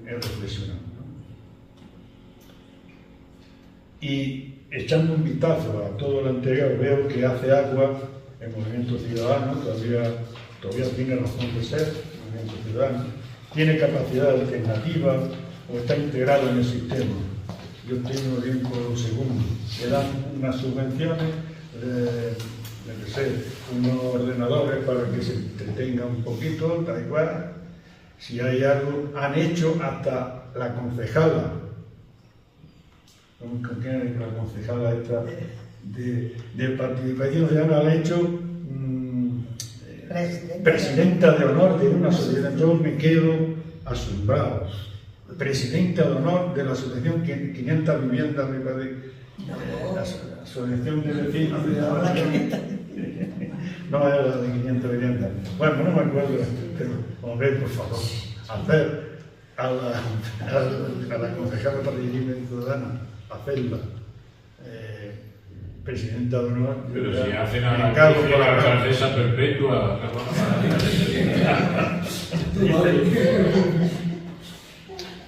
he reflexionado, ¿no? Y echando un vistazo a todo lo anterior, veo que hace agua el Movimiento Ciudadano, todavía tiene razón de ser, el Movimiento Ciudadano, tiene capacidad alternativa o está integrado en el sistema. Yo tengo bien por un segundo, le dan unas subvenciones, unos ordenadores para que se entretenga un poquito, da igual. Si hay algo, han hecho hasta la concejala. ¿Con quién es la concejala esta? De participación ciudadana, han hecho presidenta de honor de una asociación. Yo me quedo asombrado. Presidenta de honor de la asociación 500 viviendas, me parece. La asociación de vecinos. No era la de 500 viviendas. Bueno, no me acuerdo, pero hombre, por favor, hacer a la concejala para el régimen ciudadano, hacerla presidenta de honor. Pero si hacen a la alcaldesa perpetua,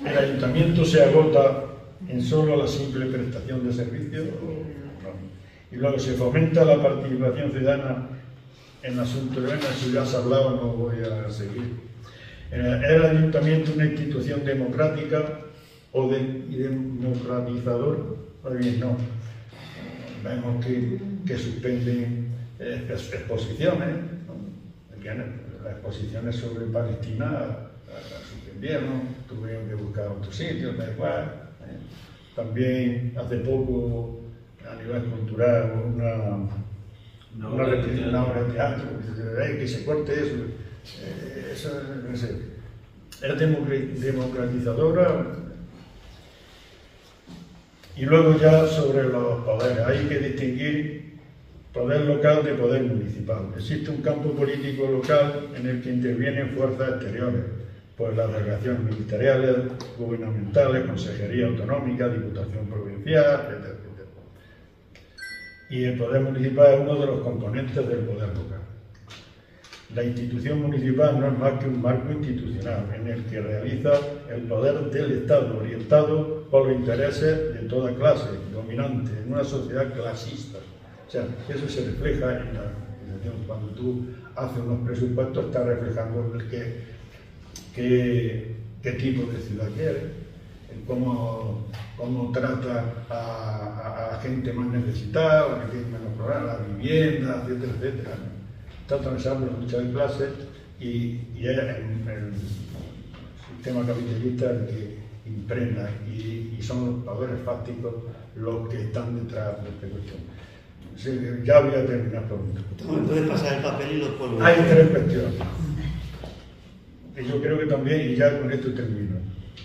¿el ayuntamiento se agota en solo la simple prestación de servicios? Y luego se fomenta la participación ciudadana en asuntos de ventas. Si ya se ha hablado, no voy a seguir. ¿Es el ayuntamiento una institución democrática o democratizador? Pues bien, no. Vemos que suspenden exposiciones, ¿no? Las exposiciones sobre Palestina las suspendieron, tuvieron que buscar otro sitio, da igual. también hace poco a nivel cultural una obra de teatro, que se corte eso. Eso no sé, es democratizadora. Y luego ya sobre los poderes, hay que distinguir poder local de poder municipal. Existe un campo político local en el que intervienen fuerzas exteriores, pues las delegaciones ministeriales, gubernamentales, consejería autonómica, diputación provincial, etcétera, etcétera. Y el poder municipal es uno de los componentes del poder local. La institución municipal no es más que un marco institucional en el que realiza el poder del Estado, orientado por los intereses de toda clase, dominante, en una sociedad clasista. O sea, eso se refleja en la organización. Cuando tú haces unos presupuestos, estás reflejando qué tipo de ciudad quieres, cómo trata a la gente más necesitada, a la que tiene menos problemas, la vivienda, etcétera, etcétera. Está atravesando muchas clases y es el sistema capitalista el que impregna y son los poderes fácticos los que están detrás de esta cuestión. Sí, ya voy a terminar por esto. Entonces pasar el papel y los polvos. Hay tres cuestiones. Y yo creo que también, y ya con esto termino,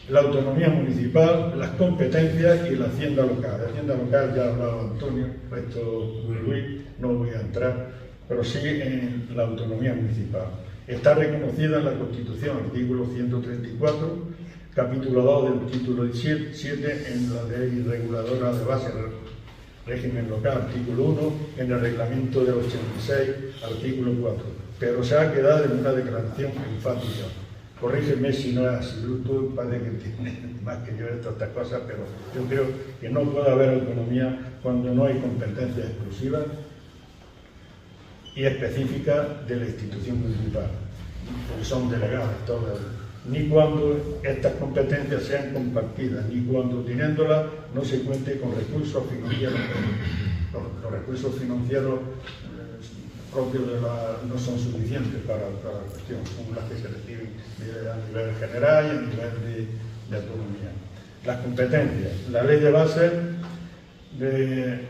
la autonomía municipal, las competencias y la hacienda local. La hacienda local ya ha hablado Antonio, esto Luis, no voy a entrar, pero sí en la autonomía municipal. Está reconocida en la Constitución, artículo 134, capítulo 2 del título 7, en la ley reguladora de base del régimen local, artículo 1, en el reglamento del 86, artículo 4. Pero se ha quedado en una declaración enfática. Corrígeme si no es así, tú parece que tienes más que yo estas cosas, pero yo creo que no puede haber autonomía cuando no hay competencias exclusivas y específicas de la institución municipal, porque son delegadas todas, ni cuando estas competencias sean compartidas, ni cuando teniéndolas no se cuente con recursos financieros. Los recursos financieros propios no son suficientes para la cuestión, son las que se reciben a nivel general y a nivel de autonomía. Las competencias, la ley de base de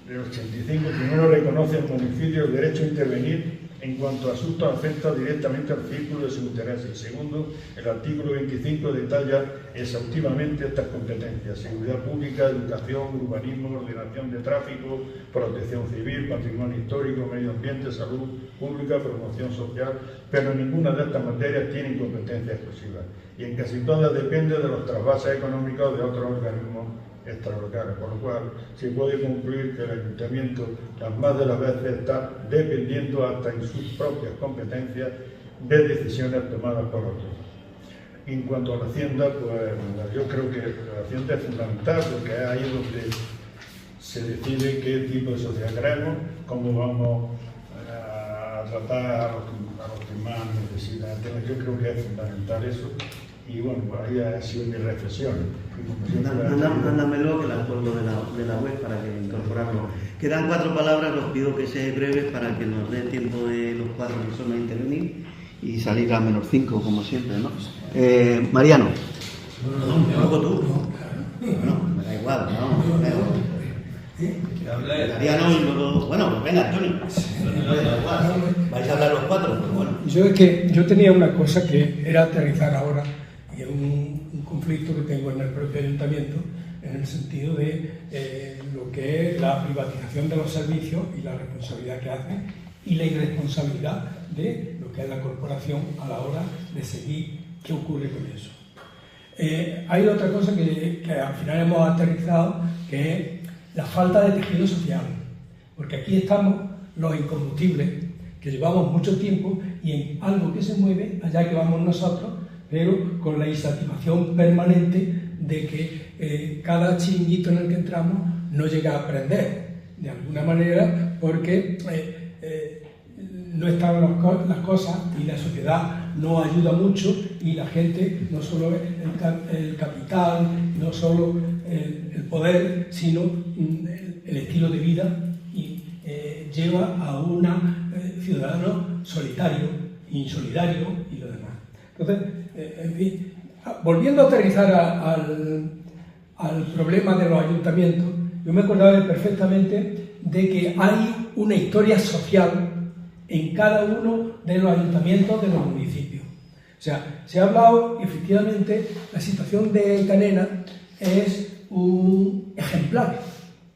85 primero reconoce al municipio el derecho a intervenir en cuanto a asuntos afectan directamente al círculo de su interés. Y segundo, el artículo 25 detalla exhaustivamente estas competencias: seguridad pública, educación, urbanismo, ordenación de tráfico, protección civil, patrimonio histórico, medio ambiente, salud pública, promoción social, pero ninguna de estas materias tiene competencia exclusiva y en casi todas depende de los trasvases económicos de otros organismos extralocales, por lo cual se puede concluir que el ayuntamiento las más de las veces está dependiendo hasta en sus propias competencias de decisiones tomadas por otros. En cuanto a la hacienda, pues yo creo que la hacienda es fundamental porque es ahí donde se decide qué tipo de sociedad queremos, cómo vamos a tratar a los que más necesitan. Yo creo que es fundamental eso. Y bueno, ahí ha sido mi reflexión. Mándamelo, que la pongo de la web para que incorporarlo. Quedan 4 palabras, os pido que seáis breves para que nos dé tiempo de los 4 personas a intervenir y salir a -5, como siempre, ¿no? Mariano. ¿Luego tú? No, me da igual, no. Mariano y luego... Bueno, pues venga, Antonio. ¿Vais a hablar los 4? Pues bueno. Yo tenía una cosa que era aterrizar ahora, y es un conflicto que tengo en el propio ayuntamiento, en el sentido de lo que es la privatización de los servicios y la responsabilidad que hace y la irresponsabilidad de lo que es la corporación a la hora de seguir qué ocurre con eso. Hay otra cosa que al final hemos aterrizado, que es la falta de tejido social, porque aquí estamos los incombustibles, que llevamos mucho tiempo y en algo que se mueve allá que vamos nosotros, pero con la insatisfacción permanente de que cada chiringuito en el que entramos no llega a aprender, de alguna manera, porque no están las cosas y la sociedad no ayuda mucho y la gente, no solo el capital, no solo el poder, sino el estilo de vida y lleva a un ciudadano solitario, insolidario y lo demás. Entonces, en fin, volviendo a aterrizar al problema de los ayuntamientos, yo me acordaba perfectamente de que hay una historia social en cada uno de los ayuntamientos de los municipios. O sea, se ha hablado, efectivamente, la situación de Canena es un ejemplar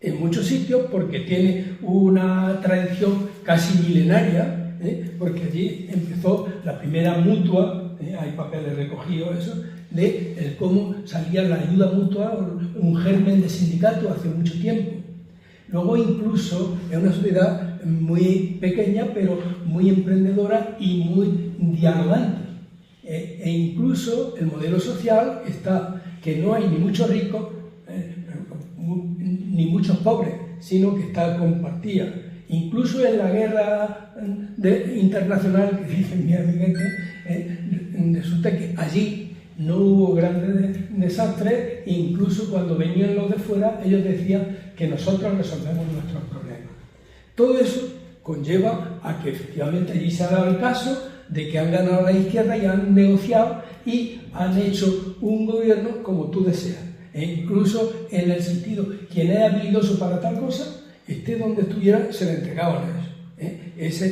en muchos sitios porque tiene una tradición casi milenaria, porque allí empezó la primera mutua, hay papeles recogidos, eso, de cómo salía la ayuda mutua, un germen de sindicato hace mucho tiempo. Luego incluso es una sociedad muy pequeña, pero muy emprendedora y muy dialogante. E incluso el modelo social está que no hay ni muchos ricos ni muchos pobres, sino que está compartida. Incluso en la guerra internacional, que dice mi amiguete, resulta que allí no hubo grandes desastres, e incluso cuando venían los de fuera, ellos decían que nosotros resolvemos nuestros problemas. Todo eso conlleva a que efectivamente allí se ha dado el caso de que han ganado la izquierda y han negociado y han hecho un gobierno como tú deseas. E incluso en el sentido, quien es habilidoso para tal cosa, esté donde estuviera, se le entregaban a eso.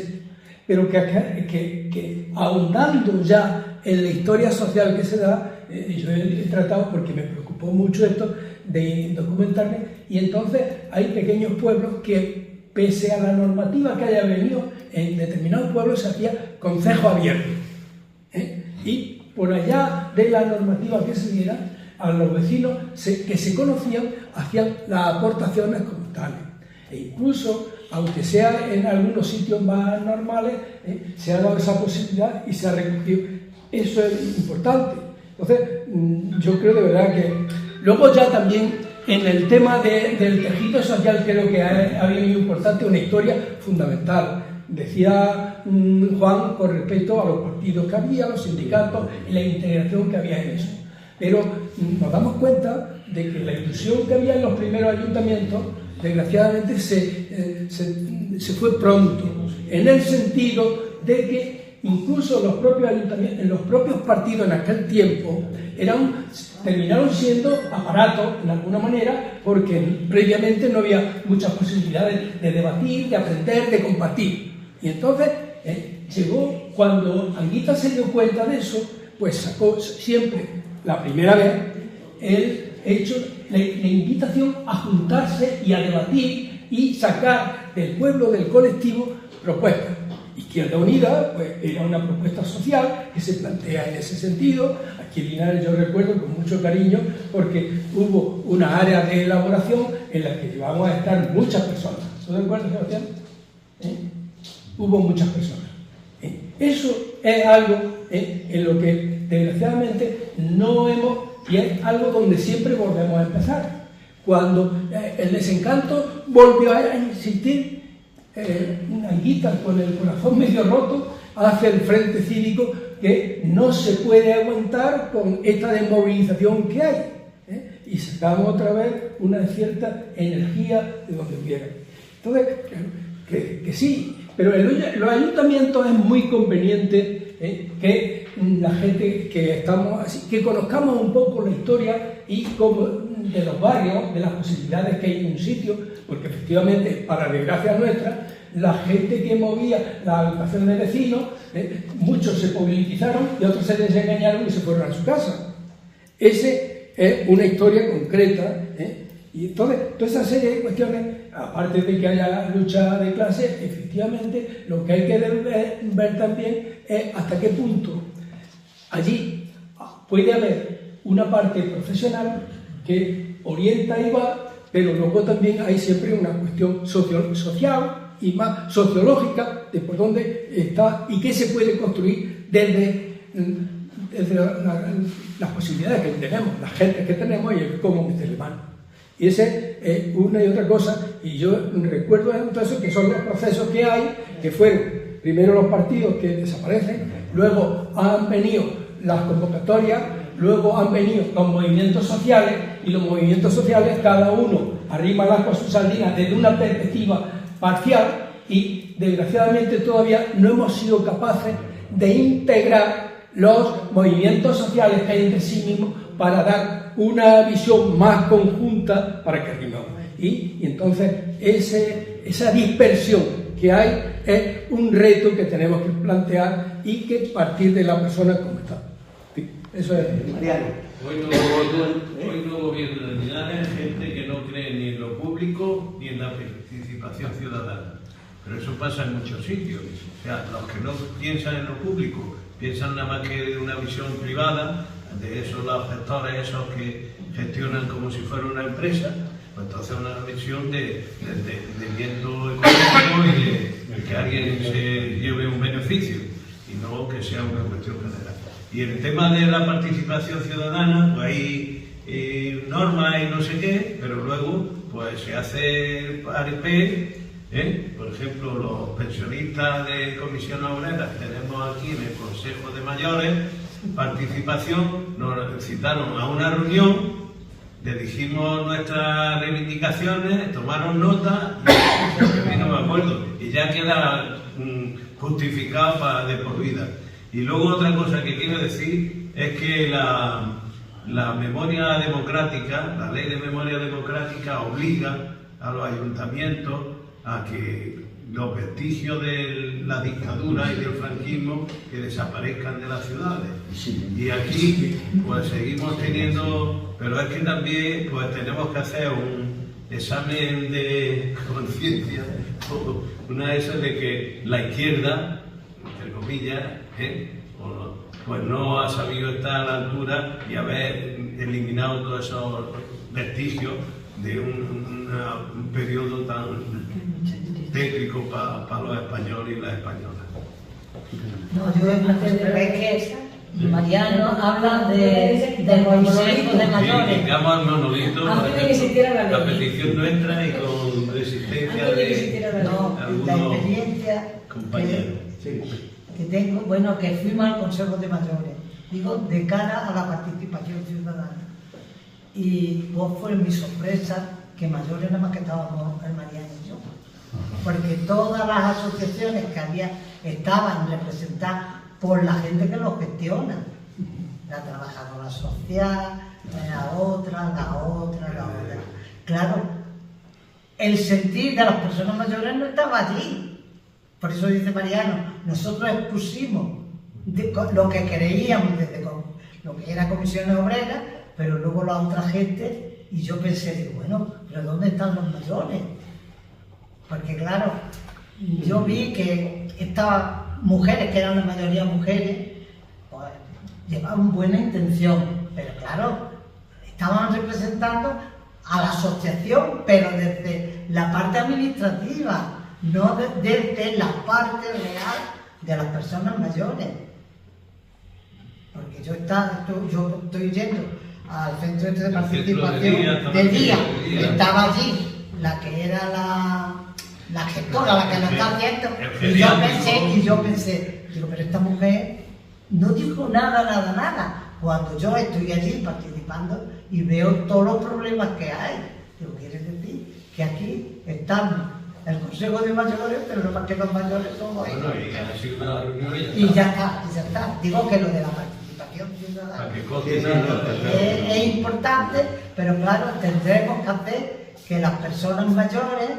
Pero que ahondando ya en la historia social que se da, yo he tratado, porque me preocupó mucho esto, de documentarme, y entonces hay pequeños pueblos que, pese a la normativa que haya venido, en determinados pueblos se hacía concejo abierto. Y por allá de la normativa que se diera, a los vecinos que se conocían hacían las aportaciones como tales. E incluso, aunque sea en algunos sitios más normales, se ha dado esa posibilidad y se ha recogido. Eso es importante. Entonces, yo creo de verdad que... Luego ya también, en el tema del tejido social, creo que ha habido muy importante una historia fundamental. Decía Juan con respecto a los partidos que había, los sindicatos y la integración que había en eso. Pero nos damos cuenta de que la ilusión que había en los primeros ayuntamientos, desgraciadamente, se fue pronto, en el sentido de que incluso los propios ayuntamientos, los propios partidos en aquel tiempo, terminaron siendo aparatos, en alguna manera, porque previamente no había muchas posibilidades de debatir, de aprender, de compartir. Y entonces llegó, cuando Anguita se dio cuenta de eso, pues sacó siempre, la primera vez, la invitación a juntarse y a debatir y sacar del pueblo, del colectivo, propuestas. Izquierda Unida, pues era una propuesta social que se plantea en ese sentido. Aquí en Linares yo recuerdo con mucho cariño porque hubo una área de elaboración en la que llevamos a estar muchas personas. ¿Estás de acuerdo, Sebastián? Hubo muchas personas. Eso es algo en lo que desgraciadamente no hemos, y es algo donde siempre volvemos a empezar. Cuando el desencanto volvió a insistir, Anguita, con el corazón medio roto, hace el Frente Cívico que no se puede aguantar con esta desmovilización que hay, y sacamos otra vez una cierta energía de donde hubiera. Entonces, que sí, pero los ayuntamientos es muy conveniente que la gente que estamos así, que conozcamos un poco la historia y como de los barrios, de las posibilidades que hay en un sitio, porque efectivamente, para desgracia nuestra, la gente que movía la agrupación de vecinos, muchos se politizaron y otros se desengañaron y se fueron a su casa. Esa es una historia concreta, y entonces, toda esa serie de cuestiones, aparte de que haya lucha de clase, efectivamente, lo que hay que ver también es hasta qué punto allí puede haber una parte profesional que orienta y va, pero luego también hay siempre una cuestión social y más sociológica de por dónde está y qué se puede construir desde las posibilidades que tenemos, las gentes que tenemos y el cómo meterle mano. Y ese es una y otra cosa, y yo recuerdo entonces que son los procesos que hay, que fueron primero los partidos que desaparecen, luego han venido las convocatorias, luego han venido los movimientos sociales, y los movimientos sociales cada uno arrima las cosas sardinas desde una perspectiva parcial, y desgraciadamente todavía no hemos sido capaces de integrar los movimientos sociales que hay entre sí mismos para dar una visión más conjunta para que rimamos. Y entonces esa dispersión que hay es un reto que tenemos que plantear y que partir de la persona como está. Eso es. Mariano. Hoy no gobierna en Linares gente que no cree ni en lo público ni en la participación ciudadana. Pero eso pasa en muchos sitios. O sea, los que no piensan en lo público piensan nada más que de una visión privada, de esos los gestores, esos que gestionan como si fuera una empresa, pues entonces una visión de viento económico y de que alguien se lleve un beneficio y no que sea una cuestión general. Y en el tema de la participación ciudadana, pues hay normas y no sé qué, pero luego pues se hace paripé. Por ejemplo, los pensionistas de comisiones obreras que tenemos aquí en el Consejo de Mayores, participación, nos citaron a una reunión, le dijimos nuestras reivindicaciones, tomaron nota y no me acuerdo, y ya queda justificado de por vida. Y luego otra cosa que quiero decir es que la memoria democrática, la ley de memoria democrática obliga a los ayuntamientos a que los vestigios de la dictadura y del franquismo que desaparezcan de las ciudades. Y aquí pues seguimos teniendo, pero es que también pues tenemos que hacer un examen de conciencia, una esa de que la izquierda, entre comillas, pues no ha sabido estar a la altura y haber eliminado todos esos vestigios de un periodo tan tétrico para los españoles y las españolas. No, yo es que Mariano habla del Consejo de Mayores. Dedicamos al monolito la petición nuestra y con resistencia de algunos compañeros. Que tengo, bueno, que fuimos al Consejo de Mayores, digo, de cara a la participación ciudadana. Y vos fue mi sorpresa que mayores nada más que estábamos el Mariano y yo, porque todas las asociaciones que estaban representadas por la gente que lo gestiona, la trabajadora social, la otra. Claro, el sentir de las personas mayores no estaba allí. Por eso dice Mariano, nosotros expusimos lo que creíamos desde lo que era Comisiones Obreras, pero luego la otra gente, y yo pensé, digo, bueno, pero ¿dónde están los mayores? Porque claro, yo vi que estas mujeres, que eran la mayoría mujeres, pues llevaban buena intención, pero claro, estaban representando a la asociación, pero desde la parte administrativa, no desde la parte real de las personas mayores. Porque yo estoy yendo al centro de participación de día, estaba allí la que era la gestora, la que lo está haciendo, y yo pensé, digo, pero esta mujer no dijo nada, cuando yo estoy allí participando y veo todos los problemas que hay. Digo, quiere decir que aquí estamos el Consejo de Mayores, pero no más que los mayores somos ahí. Y ya está. Digo que lo de la participación ciudadana es importante, pero claro, tendremos que hacer que las personas mayores,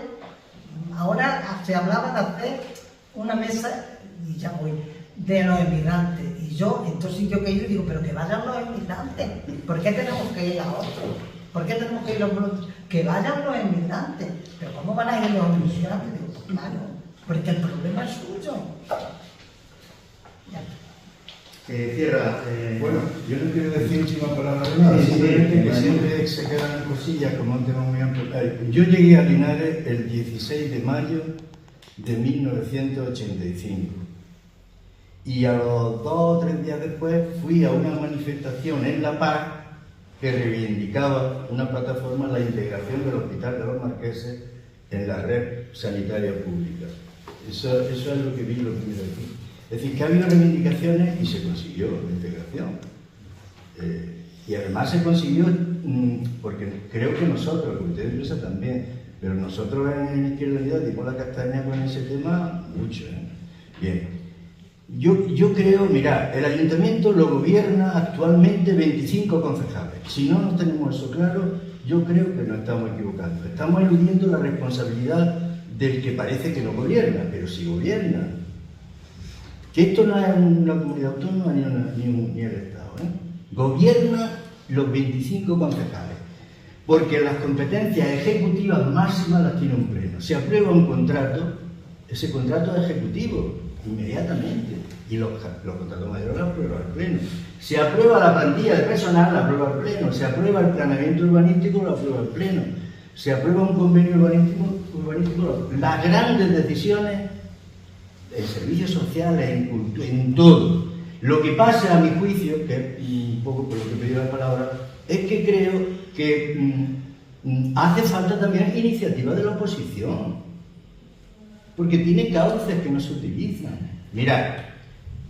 ahora se hablaba de hacer una mesa, y ya voy, de los emigrantes. Y yo, en todo sitio que yo digo, pero que vayan los emigrantes, ¿por qué tenemos que ir a otros? ¿Por qué tenemos que ir los voluntarios? Que vayan los emigrantes. ¿Pero cómo van a ir los emigrantes? Digo, claro, porque el problema es suyo. Cierra. Bueno, yo no quiero decir última palabra de nada, simplemente que siempre se quedan cosillas como un tema muy amplio. Yo llegué a Linares el 16 de mayo de 1985 y a los 2 o 3 días después fui a una manifestación en La Paz que reivindicaba una plataforma, la integración del Hospital de los Marqueses en la red sanitaria pública. Eso es lo que vi, lo que quiero decir. Es decir, que ha habido reivindicaciones y se consiguió la integración. Y además se consiguió, porque creo que nosotros, el Comité de Empresa también, pero nosotros en Izquierda Unida dimos la castaña con ese tema mucho. Bien. Yo creo, mirad, el ayuntamiento lo gobierna actualmente 25 concejales. Si no nos tenemos eso claro, yo creo que nos estamos equivocando. Estamos eludiendo la responsabilidad del que parece que no gobierna, pero si gobierna. Que esto no es una comunidad autónoma ni el Estado, ¿eh? Gobierna los 25 concejales, porque las competencias ejecutivas máximas las tiene un pleno. Se aprueba un contrato, ese contrato es ejecutivo, inmediatamente, y los contratos mayores los aprueba el pleno. Se aprueba la plantilla de personal, la aprueba el pleno. Se aprueba el planeamiento urbanístico, lo aprueba el pleno. Se aprueba un convenio urbanístico, las grandes decisiones en servicios sociales, en cultura, en todo. Lo que pasa, a mi juicio, que es un poco por lo que pedí la palabra, es que creo que hace falta también iniciativa de la oposición, porque tiene cauces que no se utilizan. Mirad,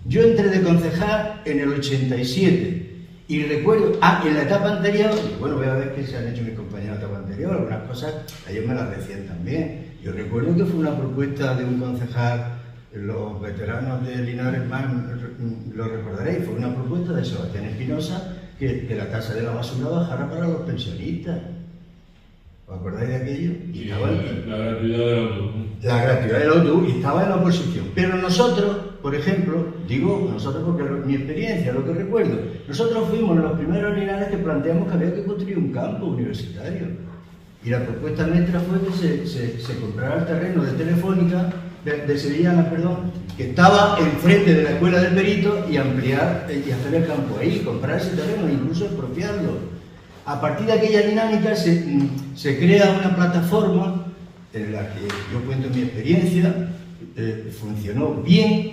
yo entré de concejal en el 87 y recuerdo, en la etapa anterior, bueno, voy a ver qué se han hecho mis compañeros en la etapa anterior, algunas cosas ellos me las decían también. Yo recuerdo que fue una propuesta de un concejal, los veteranos de Linares más lo recordaréis, fue una propuesta de Sebastián Espinosa que la tasa de la basura bajara para los pensionistas. ¿Os acordáis de aquello? Y la gratuidad del autobús. La gratuidad del autobús, y estaba en la oposición. Pero nosotros, por ejemplo, digo nosotros porque mi experiencia, lo que recuerdo, nosotros fuimos los primeros Linares que planteamos que había que construir un campo universitario. Y la propuesta nuestra fue que se comprara el terreno de Telefónica, de Sevillana, perdón, que estaba enfrente de la Escuela del Perito, y ampliar y hacer el campo ahí, comprar ese terreno, incluso expropiarlo. A partir de aquella dinámica se crea una plataforma en la que yo cuento mi experiencia, funcionó bien,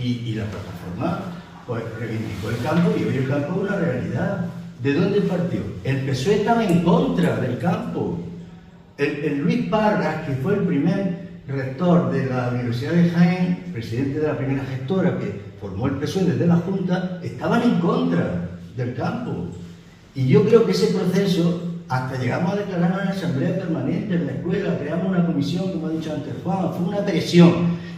y la plataforma pues reivindicó el campo, y hoy el campo es una realidad. ¿De dónde partió? El PSOE estaba en contra del campo. El Luis Parras, que fue el primer rector de la Universidad de Jaén, presidente de la primera gestora que formó el PSOE desde la Junta, estaban en contra del campo. Y yo creo que ese proceso, hasta llegamos a declarar una asamblea permanente en la escuela, creamos una comisión, como ha dicho antes Juan, fue una presión,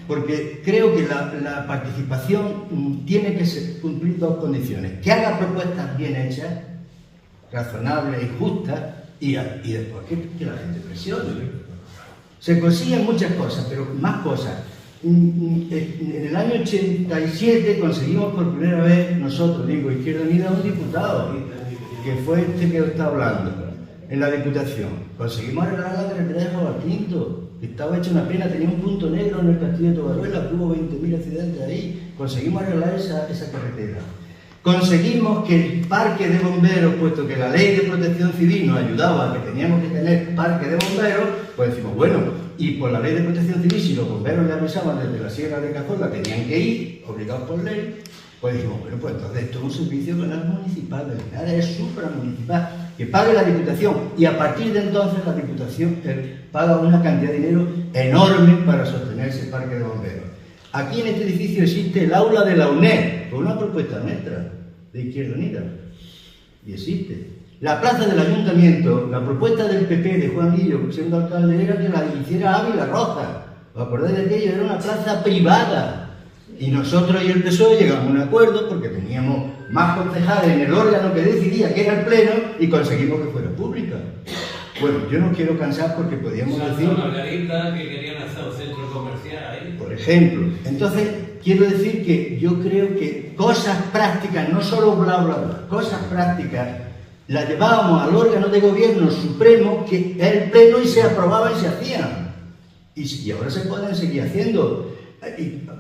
porque creo que la participación tiene que cumplir dos condiciones: que haga propuestas bien hechas, razonables y justas, y después que la gente presione. Se consiguen muchas cosas, pero más cosas. En el año 87 conseguimos por primera vez, nosotros, digo, Izquierda Unida, un diputado, que fue este que está hablando, en la Diputación. Conseguimos arreglar la carretera de Jabalquinto, que estaba hecha una pena, tenía un punto negro en el Castillo de Tobaruela, que hubo 20.000 accidentes ahí. Conseguimos arreglar esa carretera. Conseguimos que el parque de bomberos, puesto que la ley de protección civil nos ayudaba a que teníamos que tener parque de bomberos, pues decimos, bueno, y por la ley de protección civil, si los bomberos le avisaban desde la Sierra de Cazorla, tenían que ir, obligados por ley, pues dijimos, bueno, pues entonces esto es un servicio que no es municipal, de Linares es supramunicipal, que pague la Diputación, y a partir de entonces la Diputación paga una cantidad de dinero enorme para sostener ese parque de bomberos. Aquí en este edificio existe el aula de la UNED, con una propuesta nuestra, de Izquierda Unida, y existe. La plaza del Ayuntamiento, la propuesta del PP de Juan Lillo, siendo alcalde, era que la hiciera Ávila Roja. ¿Os acordáis de aquello? Era una plaza privada. Y nosotros y el PSOE llegamos a un acuerdo porque teníamos más concejales en el órgano que decidía, que era el Pleno, y conseguimos que fuera pública. Bueno, yo no quiero cansar porque podíamos decir... Margarita, que querían hacer un centro comercial ahí. Por ejemplo. Entonces, quiero decir que yo creo que cosas prácticas, no solo bla bla bla, cosas prácticas, las llevábamos al órgano de gobierno supremo, que es el Pleno, y se aprobaban y se hacían. Y ahora se pueden seguir haciendo.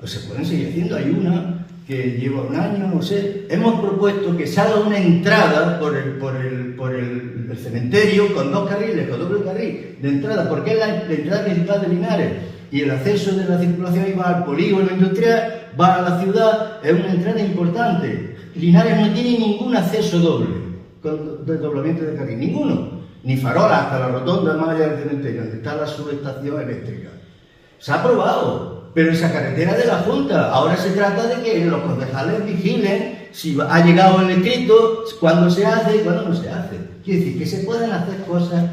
Se pueden seguir haciendo. Hay una que lleva un año, no sé. Hemos propuesto que salga una entrada por el cementerio con dos carriles, con doble carril de entrada, porque es la entrada principal de Linares. Y el acceso de la circulación va al polígono industrial, va a la ciudad, es una entrada importante. Linares no tiene ningún acceso doble, con desdoblamiento de carril, ninguno. Ni farolas hasta la rotonda más allá del cementerio, donde está la subestación eléctrica. Se ha aprobado, pero esa carretera es de la Junta. Ahora se trata de que los concejales vigilen si ha llegado el escrito, cuándo se hace y cuándo no se hace. Quiere decir que se pueden hacer cosas,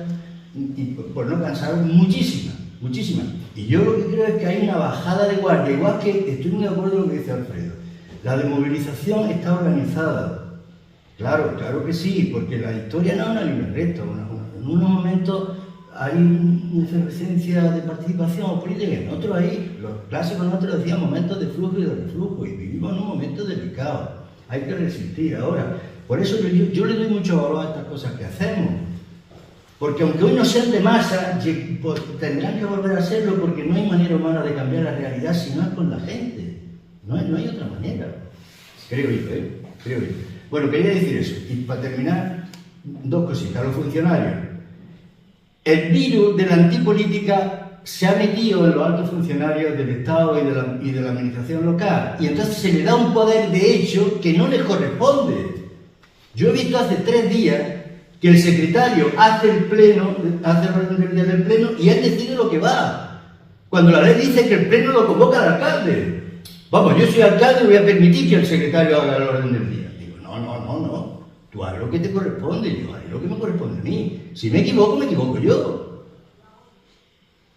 y por no cansar, muchísimas, muchísimas. Y yo lo que creo es que hay una bajada de guardia, igual que estoy muy de acuerdo con lo que dice Alfredo. La desmovilización está organizada. Claro, claro que sí, porque la historia no es una línea recta. En unos momentos hay una efervescencia de participación política, en otros hay, los clásicos nosotros decían momentos de flujo y de reflujo, y vivimos en un momento delicado. Hay que resistir ahora. Por eso yo le doy mucho valor a estas cosas que hacemos. Porque aunque hoy no sean de masa, tendrán que volver a hacerlo porque no hay manera humana de cambiar la realidad si no es con la gente. No hay otra manera. Creo yo, ¿eh? Creo yo. Bueno, quería decir eso. Y para terminar, dos cositas. Los funcionarios. El virus de la antipolítica se ha metido en los altos funcionarios del Estado y de la administración local. Y entonces se le da un poder de hecho que no les corresponde. Yo he visto hace 3 días que el secretario hace el orden del pleno y él decide lo que va. Cuando la ley dice que el pleno lo convoca al alcalde. Vamos, yo soy alcalde y voy a permitir que el secretario haga el orden del día. Digo, no. Tú haz lo que te corresponde, yo haré lo que me corresponde a mí. Si me equivoco yo.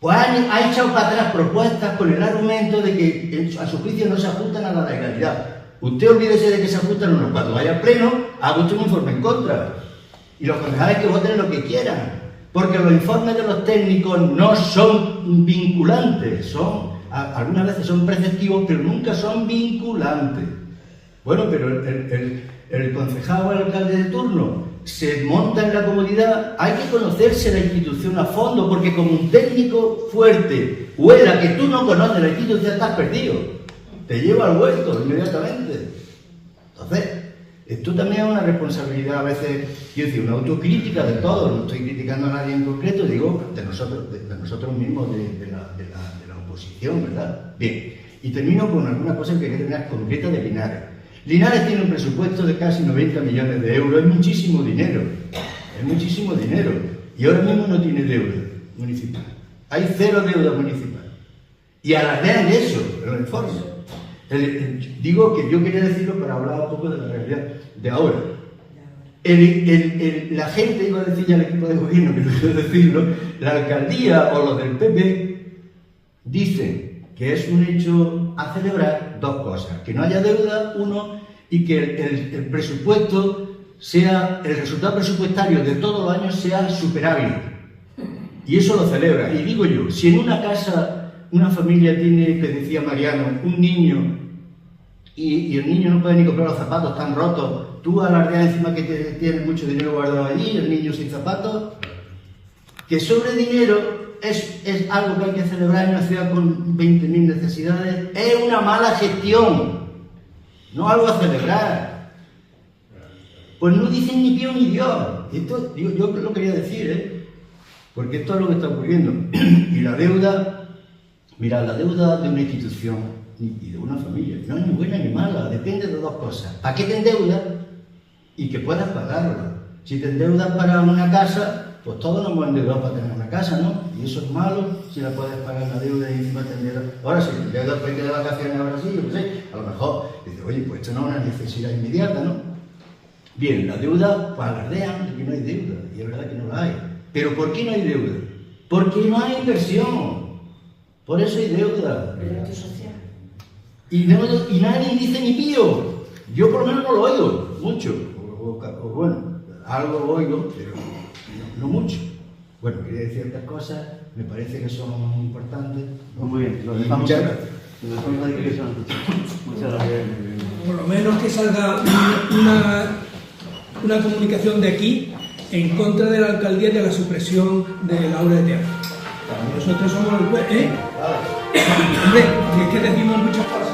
Pues ha echado para atrás propuestas con el argumento de que a su juicio no se ajustan a la legalidad. Usted olvídese de que se ajustan unos. Cuando vaya al pleno, haga usted un informe en contra. Y los concejales que voten lo que quieran. Porque los informes de los técnicos no son vinculantes. Algunas veces son preceptivos, pero nunca son vinculantes. Bueno, pero el concejal o el alcalde de turno se monta en la comodidad. Hay que conocerse la institución a fondo, porque como un técnico fuerte huela que tú no conoces la institución, estás perdido. Te lleva al huerto inmediatamente. Entonces, esto también es una responsabilidad a veces, quiero decir, una autocrítica de todos. No estoy criticando a nadie en concreto, digo de nosotros mismos, de la oposición, ¿verdad? Bien, y termino con alguna cosa que quería terminar concreta de Linares. Linares tiene un presupuesto de casi 90 millones de euros, es muchísimo dinero, y ahora mismo no tiene deuda municipal. Hay 0 deuda municipal. Y alardean eso en los informes. Digo que yo quería decirlo para hablar un poco de la realidad de ahora. La gente, iba a decir ya el equipo de gobierno, que no quiero decirlo, la alcaldía o los del PP dicen que es un hecho a celebrar 2 cosas: que no haya deuda, 1, y que el presupuesto sea, el resultado presupuestario de todos los años sea superávit. Y eso lo celebra. Y digo yo, si en una casa, una familia tiene, que decía Mariano, un niño, y el niño no puede ni comprar los zapatos, están rotos, tú alardeas encima que tienes mucho dinero guardado allí, el niño sin zapatos. Que sobre dinero es algo que hay que celebrar en una ciudad con 20.000 necesidades. Es una mala gestión, no algo a celebrar. Pues no dicen ni pío ni Dios. Esto yo lo quería decir, porque esto es lo que está ocurriendo. Y la deuda, mira, la deuda de una institución y de una familia no es ni buena ni mala, depende de 2 cosas: para qué te endeudas y que puedas pagarla. Si te endeudas para una casa, pues todos nos hemos endeudado para tener una casa, ¿no? Y eso es malo si la puedes pagar la deuda y encima te endeudas. Ahora, si te endeudas para irte de vacaciones a Brasil, yo qué sé, a lo mejor dices, oye, pues esto no es una necesidad inmediata, ¿no? Bien, la deuda, pues alardean de que no hay deuda, y es verdad que no la hay. ¿Pero por qué no hay deuda? Porque no hay inversión. Por eso hay deuda. Y nadie dice ni pío. Yo por lo menos no lo oigo mucho. O bueno, algo oigo, pero no mucho. Bueno, quería decir ciertas cosas, me parece que son importantes. Muy bien, lo dejamos. Muchas gracias. Muchas gracias. Por lo menos que salga una comunicación de aquí en contra de la alcaldía y de la supresión de la obra de teatro. Nosotros somos el juez, ¿eh? Hombre, es que decimos muchas cosas.